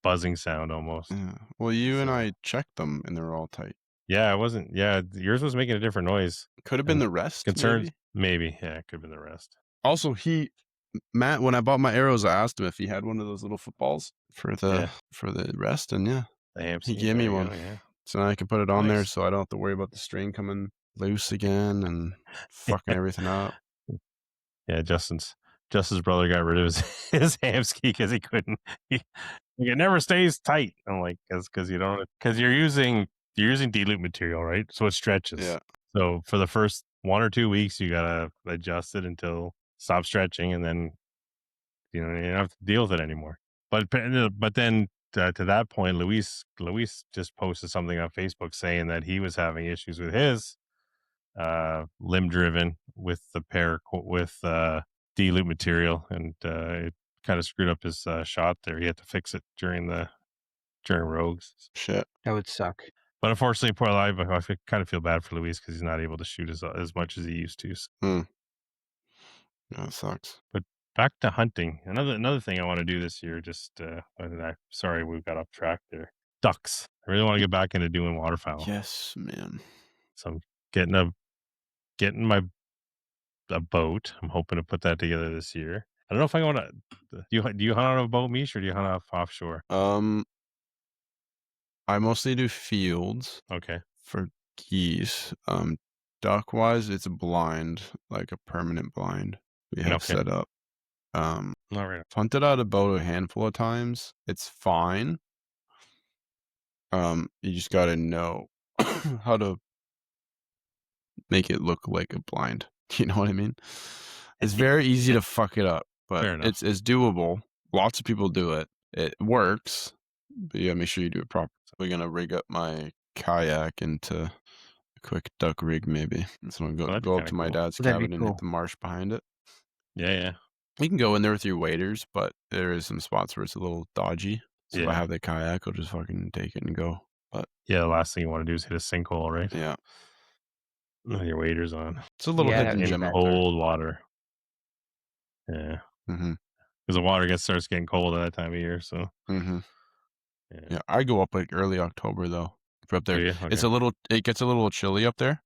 buzzing sound almost. Yeah. Well, and I checked them, and they were all tight. Yeah, it wasn't. Yeah, yours was making a different noise. Could have been the rest. Concerns, maybe. Yeah, it could have been the rest. Also, Matt, when I bought my arrows, I asked him if he had one of those little footballs for the rest, and he gave me one. So now I can put it on there, so I don't have to worry about the string coming loose again and fucking everything up. Yeah, Justin's brother got rid of his hamski because he couldn't. It never stays tight. I'm like, because you're using dilute material, right? So it stretches. Yeah. So for the first 1 or 2 weeks, you gotta adjust it until it stops stretching, and then you don't have to deal with it anymore. But then to that point, Luis just posted something on Facebook saying that he was having issues with his limb driven with the with dilute material, and it kind of screwed up his shot there. He had to fix it during rogues. Shit. That would suck. But unfortunately, poor live. I kind of feel bad for Luis because he's not able to shoot as much as he used to. Yeah, that sucks. But back to hunting. Another thing I want to do this year. Just sorry we got off track there. Ducks. I really want to get back into doing waterfowl. Yes, man. So I'm getting my a boat. I'm hoping to put that together this year. I don't know if I want to. Do you hunt on a boat, Mish, or do you hunt offshore? I mostly do fields. Okay. For geese. Duck wise, it's a blind, like a permanent blind we have set up. All right. Hunted out a boat a handful of times. It's fine. You just gotta know how to make it look like a blind. You know what I mean? It's very easy to fuck it up, but it's doable. Lots of people do it. It works, but you gotta make sure you do it properly. So we're gonna rig up my kayak into a quick duck rig, maybe. So I'm gonna go up to my dad's cabin and hit the marsh behind it. Yeah. You can go in there with your waders, but there is some spots where it's a little dodgy. So if I have the kayak, I'll just fucking take it and go. But yeah, the last thing you want to do is hit a sinkhole, right? Yeah. With your waders on. It's a little hidden gem out there. Cold water. Yeah. Mm-hmm. Because the water starts getting cold at that time of year. So. Mm-hmm. Yeah, I go up like early October though. If up there, Okay. it gets a little chilly up there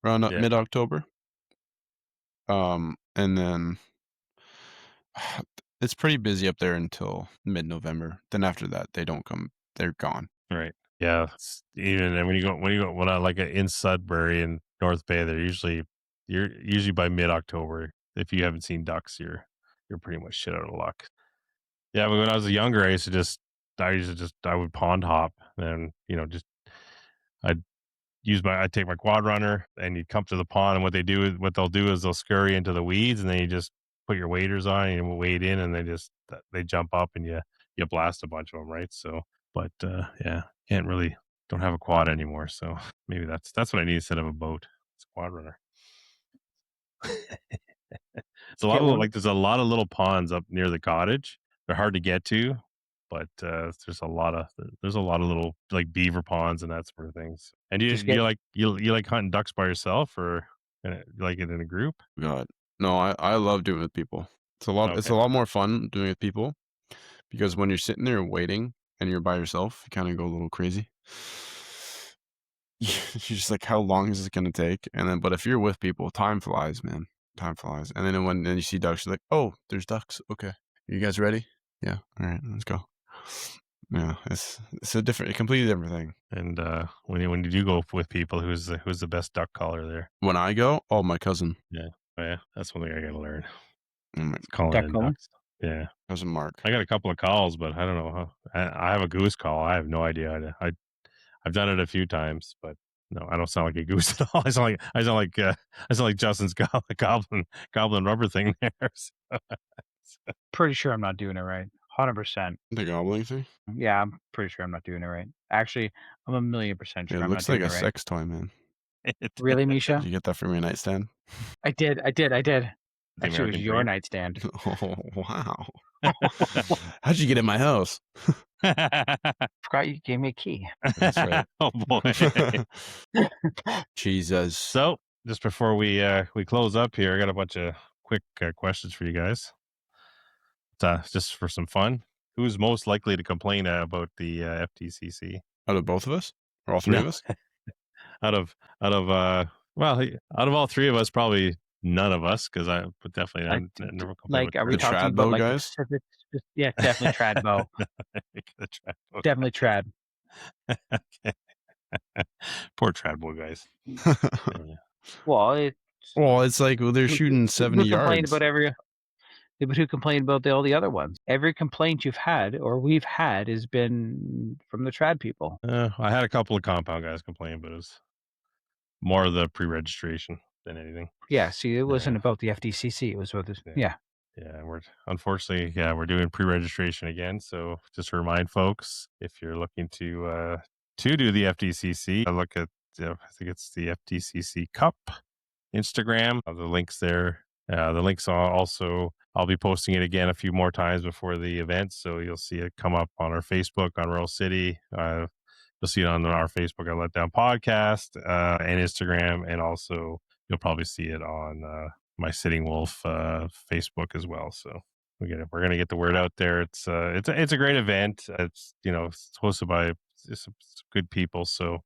around mid-October. And then it's pretty busy up there until mid-November. Then after that, they don't come. They're gone. Right. Yeah. Even when you go I like in Sudbury and North Bay, you're usually by mid-October. If you haven't seen ducks, you're pretty much shit out of luck. Yeah, but when I was younger, I would pond hop, and I'd take my quad runner, and you'd come to the pond, and what they'll do is they'll scurry into the weeds, and then you just put your waders on and you wade in, and they jump up, and you blast a bunch of them, right? So, but don't have a quad anymore, so maybe that's what I need instead of a boat. It's a quad runner. It's a lot there's a lot of little ponds up near the cottage. They're hard to get to, but there's a lot of little like beaver ponds and that sort of things. And you like hunting ducks by yourself, or you like it in a group? God, no, I love doing it with people. It's a lot. It's a lot more fun doing it with people because when you're sitting there waiting and you're by yourself, you kind of go a little crazy. You're just like, how long is this gonna take? And then, but if you're with people, time flies, man. Time flies. And then when you see ducks, you're like, oh, there's ducks. Okay, you guys ready? Yeah. All right, let's go. Yeah, it's a completely different thing. And when you do go with people, who's the best duck caller there? When I go, my cousin. Yeah, that's one thing I gotta learn. Calling in ducks. Yeah, cousin Mark. I got a couple of calls, but I don't know. I have a goose call. I have no idea. I've done it a few times, but no, I don't sound like a goose at all. I sound like Justin's goblin rubber thing there. Pretty sure I'm not doing it right. 100%. The gobbling thing? Yeah, I'm pretty sure I'm not doing it right. Actually, I'm 1,000,000% sure I'm not doing it right. It looks like a sex toy, man. Really, Misha? Did you get that from your nightstand? I did. Actually, it was your nightstand. Oh, wow. How'd you get in my house? Forgot you gave me a key. That's right. Oh boy. Jesus. So just before we close up here, I got a bunch of quick questions for you guys. Just for some fun. Who's most likely to complain about the FDCC? Out of both of us, or all three of us? out of all three of us, probably none of us, because I would definitely never complain. Like, are we talking about like guys? Yeah, definitely Tradbo. Definitely Trad. Okay. Poor Tradbo guys. Well, it's Well, it's like they're shooting 70 Who complained yards. about but who complained about all the other ones? Every complaint you've had or we've had has been from the trad people. I had a couple of compound guys complain, but it was more of the pre-registration than anything. Yeah, see, it wasn't about the FDCC. It was about this. Yeah. Yeah, we're doing pre-registration again. So just to remind folks, if you're looking to do the FDCC, look at I think it's the FDCC Cup Instagram. The links there. The links are also. I'll be posting it again a few more times before the event, so you'll see it come up on our Facebook on Royal City. You'll see it on our Facebook, our Let Down Podcast, and Instagram, and also you'll probably see it on my Sitting Wolf Facebook as well. So we're gonna get the word out there. It's a great event. It's it's hosted by some good people. So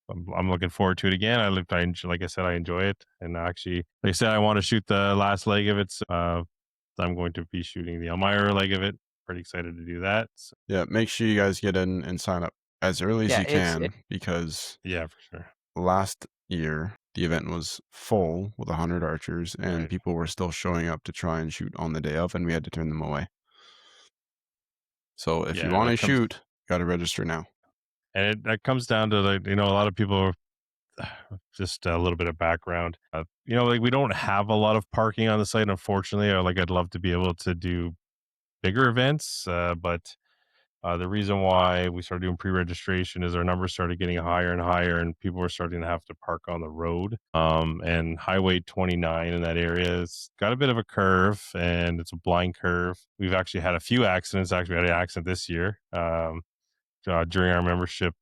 I'm looking forward to it again. Like I said, I enjoy it, and actually, like I said, I want to shoot the last leg of it. So, I'm going to be shooting the Elmira leg of it. Pretty excited to do that. So. Yeah, make sure you guys get in and sign up as early as you can, because yeah, for sure. Last year the event was full with 100 archers, and people were still showing up to try and shoot on the day of, and we had to turn them away. So if you want to shoot, you got to register now. And that comes down to a lot of people. Just a little bit of background. We don't have a lot of parking on the site, unfortunately. I'd love to be able to do bigger events, but the reason why we started doing pre-registration is our numbers started getting higher and higher, and people were starting to have to park on the road. And Highway 29 in that area has got a bit of a curve, and it's a blind curve. We've actually had a few accidents. Actually, we had an accident this year during our membership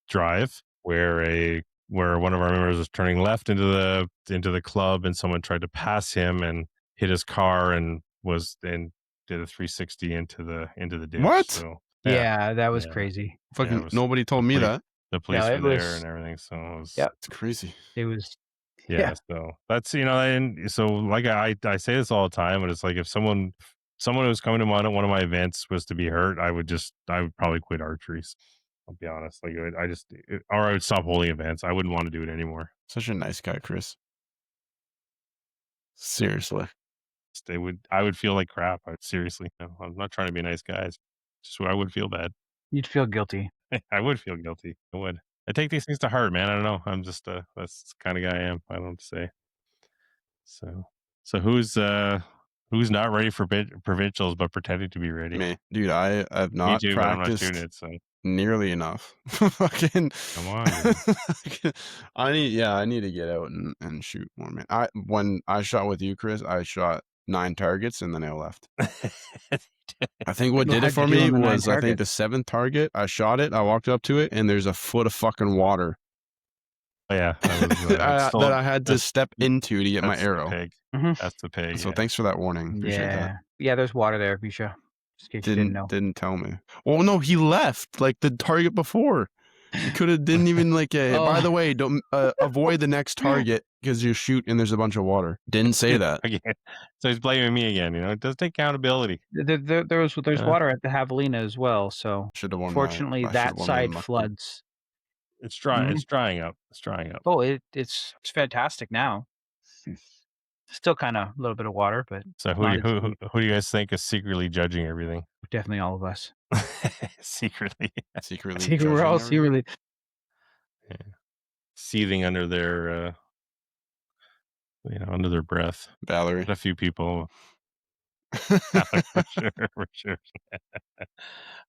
drive, where one of our members was turning left into the club, and someone tried to pass him and hit his car and did a 360 into the ditch. What? So, yeah, that was crazy. Fucking nobody told me that. The police were there and everything, so it was. Yeah, it's crazy. It was. Yeah, so that's and so like I say this all the time, but it's like if someone who was coming to one of my events was to be hurt, I would probably quit archery. I'll be honest. Or I would stop holding events. I wouldn't want to do it anymore. Such a nice guy, Chris. Seriously. I would feel like crap. Seriously. No, I'm not trying to be a nice guy. It's just I would feel bad. You'd feel guilty. I would feel guilty. I would. I take these things to heart, man. I don't know. I'm just that's the kind of guy I am. I don't know what to say. So who's not ready for provincials but pretending to be ready? Me, dude. I have not practiced. I'm not shooting it, so nearly enough. Fucking come on. I need to get out and shoot more, man. When I shot with you, Chris, I shot 9 targets and then I left. I think what did it for me was I think the 7th target, I shot it, I walked up to it, and there's a foot of fucking water. Oh, yeah, that I had to step into to get my arrow. That's the pig. So thanks for that warning. Appreciate that. Yeah, there's water there, Bisha. Just in case you didn't know. Didn't tell me. Oh no, he left like the target before. He didn't even by the way, don't avoid the next target because you shoot and there's a bunch of water. Didn't say that. So he's blaming me again. It does take accountability. There's water at the Javelina as well. So fortunately, that side floods. It's dry. It's drying up. Oh, it's fantastic now. Still kind of a little bit of water, but so who do you guys think is secretly judging everything? Definitely all of us. secretly, we're all secretly seething under their under their breath. Valerie, a few people. for sure.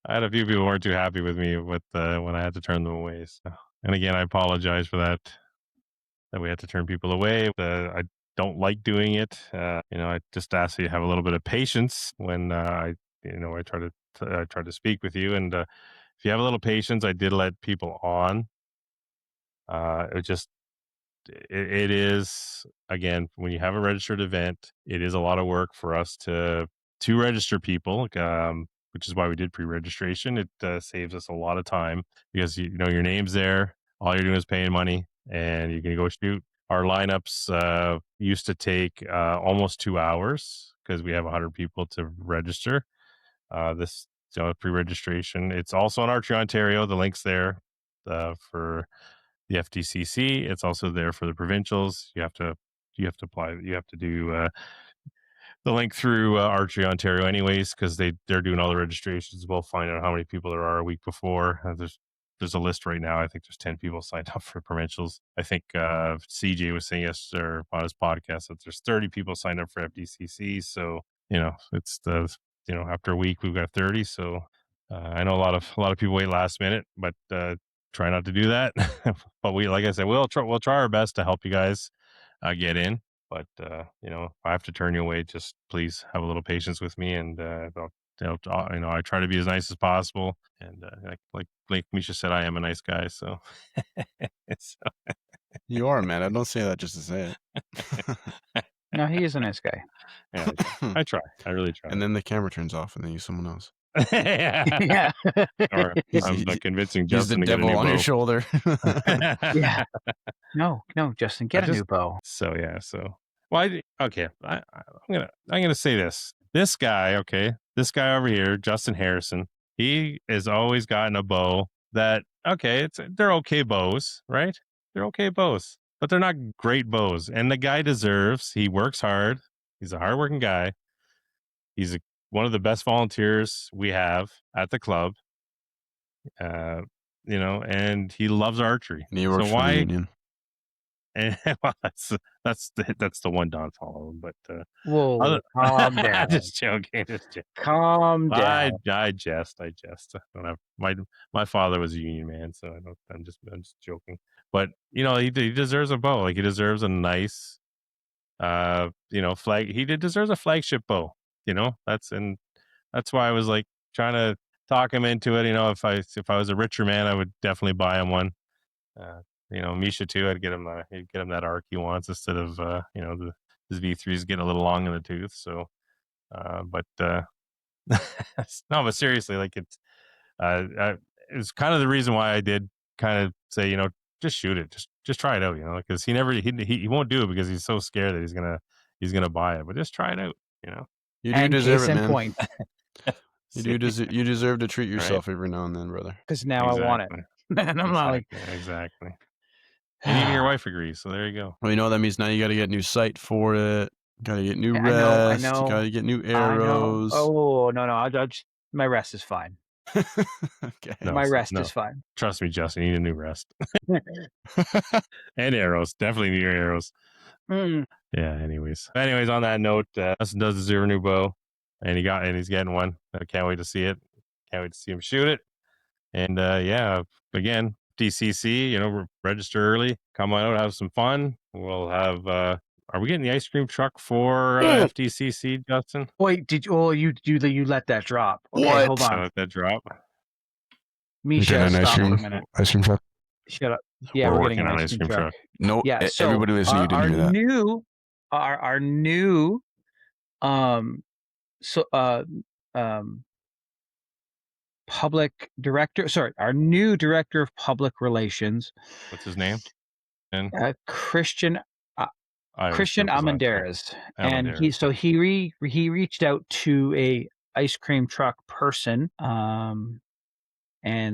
I had a few people who weren't too happy with me when I had to turn them away. So. And again, I apologize for that we had to turn people away. I don't like doing it. I just ask you to have a little bit of patience when I try to speak with you. And if you have a little patience, I did let people on. It is, again, when you have a registered event, it is a lot of work for us to register people, which is why we did pre-registration. It saves us a lot of time because your name's there. All you're doing is paying money and you can go shoot. Our lineups used to take almost 2 hours because we have 100 people to register. This pre-registration. It's also on Archery Ontario. The link's there for the FDCC. It's also there for the provincials. You have to apply. You have to do the link through Archery Ontario, anyways, because they're doing all the registrations. We'll find out how many people there are a week before. There's a list right now. I think there's 10 people signed up for provincials. I think CJ was saying yesterday on his podcast that there's 30 people signed up for FDCC. So it's after a week we've got 30. So I know a lot of people wait last minute, but try not to do that. But like I said, we'll try our best to help you guys get in. But if I have to turn you away, just please have a little patience with me, and I try to be as nice as possible. And like Misha said, I am a nice guy, so. You are, man. I don't say that just to say it. No, he is a nice guy. Yeah, I try. I really try. And then the camera turns off, and then you someone else. Yeah. Or I'm convincing Use Justin the to get a devil new on your bow. shoulder. Yeah. No, Justin, get a new bow. So yeah, well, I'm gonna say this. This guy over here, Justin Harrison, he has always gotten a bow that they're okay bows, right? They're okay bows, but they're not great bows. And the guy deserves. He works hard. He's a hardworking guy. He's one of the best volunteers we have at the club. And he loves archery. And he works for the union. And well, that's the one downfall of him. But whoa, calm down. Just joking. Calm down. I jest. I don't have my father was a union man, so I'm just joking. But he deserves a bow. Like, he deserves a nice flag. He deserves a flagship bow. That's why I was like trying to talk him into it. If I was a richer man, I would definitely buy him one. Misha too. I'd get him that arc he wants instead of his V3 is getting a little long in the tooth. So, but no, but seriously, like it's kind of the reason why I did kind of say just shoot it, just try it out, because he won't do it because he's so scared that he's gonna buy it, but just try it out, You do deserve it, man. Point. You deserve to treat yourself every now and then, brother. Because now I want it. And I'm not like exactly. And even your wife agrees, so there you go. Well, that means now you got to get new sight for it. Got to get new rest. I know. You got to get new arrows. Oh no! My rest is fine. Okay. My rest is fine. Trust me, Justin. You need a new rest. And arrows, definitely need your arrows. Mm. Yeah. Anyways, on that note, Justin does deserve a new bow, and he's getting one. I can't wait to see it. Can't wait to see him shoot it. And again, FDCC, register early, come on out, have some fun. We'll have. Are we getting the ice cream truck for FDCC, Justin? Wait, you let that drop? Okay, what? Hold on. Let that drop. Misha, stop for a minute. Ice cream truck. Shut up. Yeah, we're working on an ice cream truck. No, yeah. So everybody listening, you didn't hear that. Our new public director. Sorry, our new director of public relations. What's his name? Christian Almendarez. And he reached out to a ice cream truck person. And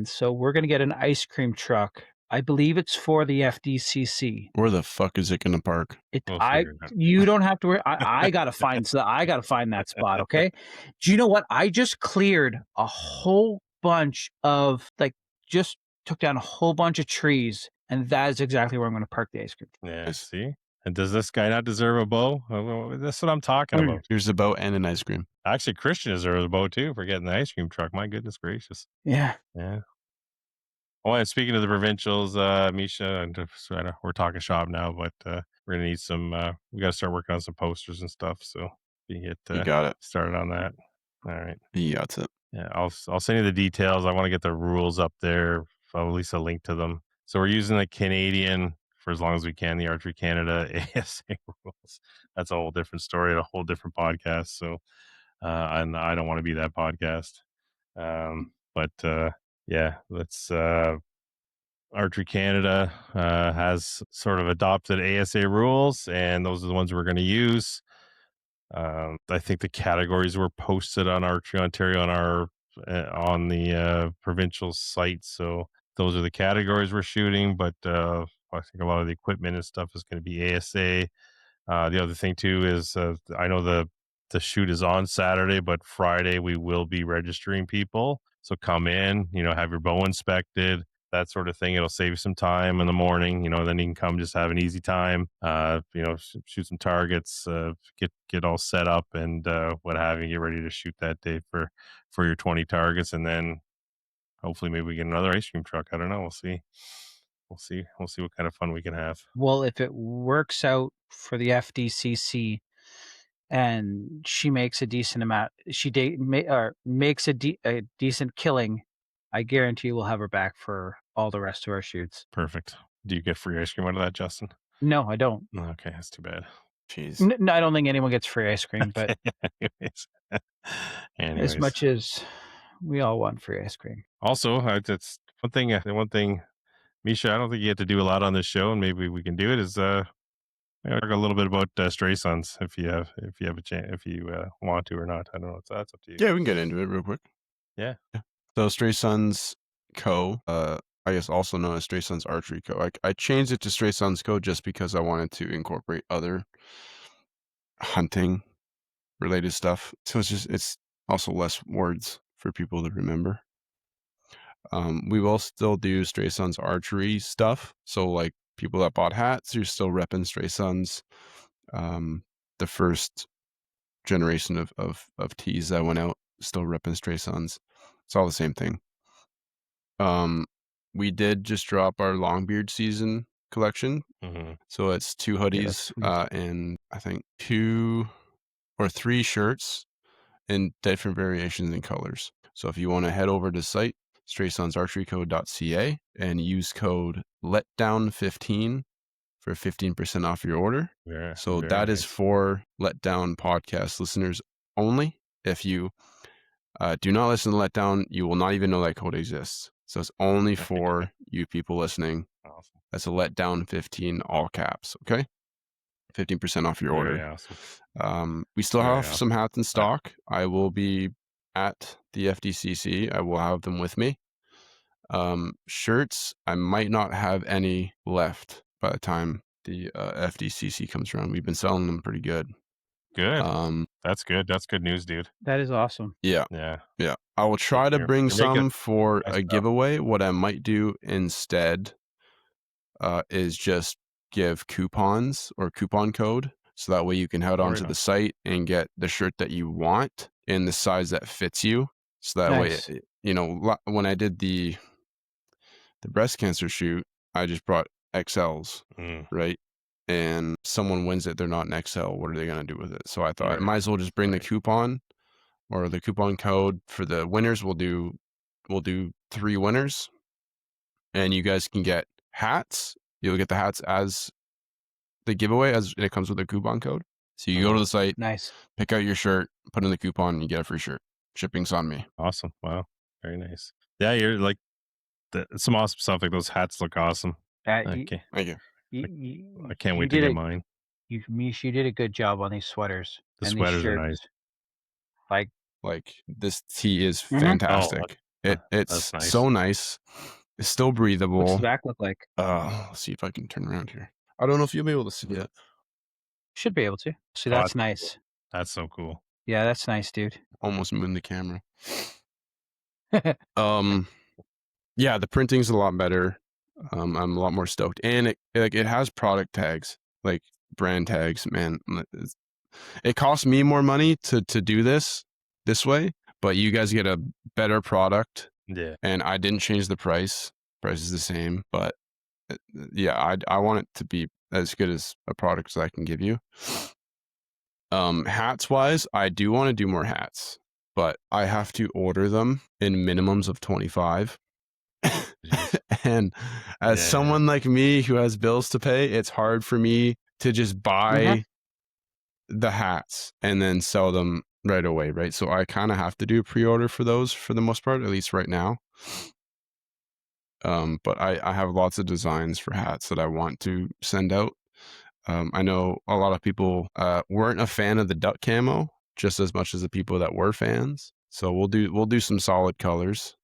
so we're going to get an ice cream truck. I believe it's for the FDCC. Where the fuck is it going to park? You don't have to worry. I got to find that spot. Okay. Do you know what? I just cleared a whole bunch of just took down a whole bunch of trees, and that is exactly where I'm going to park the ice cream truck. Yeah. See? And does this guy not deserve a bow? That's what I'm talking about. Here's a bow and an ice cream. Actually, Christian deserves a bow too for getting the ice cream truck. My goodness gracious. Yeah. Oh, and speaking of the provincials, Misha, we're talking shop now, but we're gonna need some. We got to start working on some posters and stuff. So you got it started on that. All right. Yeah, that's it. Yeah, I'll send you the details. I want to get the rules up there. At least a link to them. So we're using the Canadian for as long as we can, the Archery Canada ASA rules. That's a whole different story, a whole different podcast. So, and I don't want to be that podcast. But let's. Archery Canada has sort of adopted ASA rules, and those are the ones we're going to use. I think the categories were posted on Archery Ontario on the provincial site. So those are the categories we're shooting. But I think a lot of the equipment and stuff is going to be ASA. The other thing too is I know the shoot is on Saturday, but Friday we will be registering people. So come in, have your bow inspected, that sort of thing. It'll save you some time in the morning, then you can come just have an easy time, shoot some targets, get all set up and what have you, get ready to shoot that day for your 20 targets. And then hopefully maybe we get another ice cream truck. I don't know. We'll see. We'll see what kind of fun we can have. Well, if it works out for the FDCC and she makes a decent amount, makes a decent killing, I guarantee we'll have her back for all the rest of our shoots. Perfect. Do you get free ice cream out of that, Justin? No, I don't. Okay, that's too bad. Jeez. No, I don't think anyone gets free ice cream, but anyways. as much as we all want free ice cream. Also, that's one thing, Misha, I don't think you get to do a lot on this show, and maybe we can do it, is talk a little bit about Stray Sons if you have a chance, if you want to or not. I don't know. That's up to you. Yeah, we can get into it real quick. Yeah. So Stray Sons Co., I guess also known as Stray Sons Archery Co. I changed it to Stray Sons Co. just because I wanted to incorporate other hunting related stuff. So it's also less words for people to remember. We will still do Stray Sons Archery stuff. So like people that bought hats, you're still repping Stray Sons. The first generation of tees that went out, still repping Stray Sons. It's all the same thing. We did just drop our Longbeard season collection. Mm-hmm. So it's 2 hoodies and I think 2 or 3 shirts in different variations and colors. So if you want to head over to site, straysonsarcheryco.ca, and use code letdown15 for 15% off your order. Yeah, so that is for Letdown podcast listeners only. If you do not listen to Letdown, you will not even know that code exists. So it's only for you people listening. Awesome. That's a Letdown 15, all caps. Okay, 15% off your order. Awesome. We still have some hats in stock. I will be at the FDCC. I will have them with me. Shirts, I might not have any left by the time the FDCC comes around. We've been selling them pretty good. Good. That's good. That's good news, dude. That is awesome. Yeah. I will try to bring some for a giveaway. What I might do instead is just give coupons or coupon code, so that way you can head onto the site and get the shirt that you want in the size that fits you. So that way, when I did the breast cancer shoot, I just brought XLs, right? And someone wins it, they're not an XL. What are they going to do with it? So I thought I might as well just bring the coupon or the coupon code for the winners. We'll do 3 winners, and you guys can get hats. You'll get the hats as the giveaway, as it comes with a coupon code. So you go to the site, pick out your shirt, put in the coupon, and you get a free shirt. Shipping's on me. Awesome. Wow. Very nice. Yeah, you're like some awesome stuff. Like those hats look awesome. Thank you. I can't wait to get mine. You did a good job on these sweaters. The sweaters are nice. Like this tee is fantastic. It's nice. So nice. It's still breathable. What's the back look like? Let's see if I can turn around here. I don't know if you'll be able to see it. Should be able to. See, that's nice. Cool. That's so cool. Yeah, that's nice, dude. Almost moving the camera. Yeah, the printing's a lot better. I'm a lot more stoked, and it has product tags, like brand tags. Man, it costs me more money to do this way, but you guys get a better product. Yeah, and I didn't change the price. Price is the same, but yeah, I want it to be as good as a product as I can give you. Hats wise, I do want to do more hats, but I have to order them in minimums of 25. And as someone like me who has bills to pay, it's hard for me to just buy the hats and then sell them right away, right? So I kind of have to do a pre-order for those for the most part, at least right now. But I have lots of designs for hats that I want to send out. I know a lot of people weren't a fan of the duck camo just as much as the people that were fans. So we'll do some solid colors.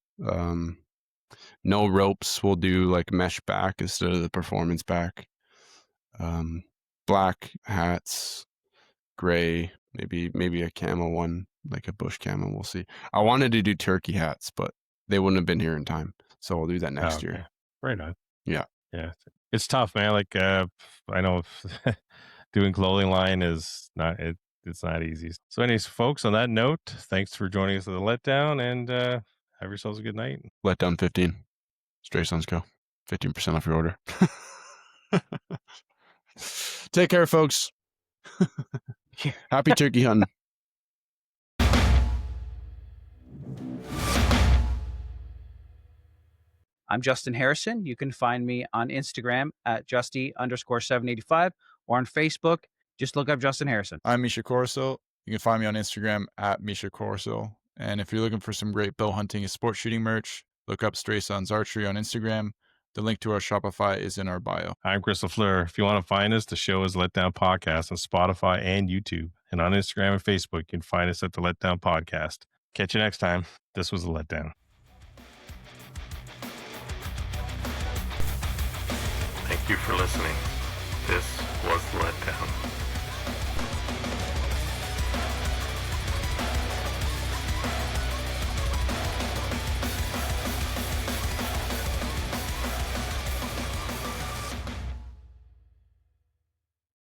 No ropes. We'll do like mesh back instead of the performance back. Black hats, gray, maybe a camo one, like a bush camo. We'll see. I wanted to do turkey hats, but they wouldn't have been here in time, so we'll do that next year. Right on. Yeah. It's tough, man. Like I know doing clothing line is not it's not easy. So anyways, folks, on that note, thanks for joining us at the letdown, and have yourselves a good night. Letdown 15. Stray Sons Co. 15% off your order. Take care, folks. Happy turkey hunting. I'm Justin Harrison. You can find me on Instagram at Justy_785 or on Facebook. Just look up Justin Harrison. I'm Misha Corso. You can find me on Instagram at Misha Corso. And if you're looking for some great bow hunting and sport shooting merch, look up Stray Sons Archery on Instagram. The link to our Shopify is in our bio. I'm Chris LaFleur. If you want to find us, the show is Letdown Podcast on Spotify and YouTube. And on Instagram and Facebook, you can find us at the Letdown Podcast. Catch you next time. This was The Letdown. Thank you for listening. This was The Letdown.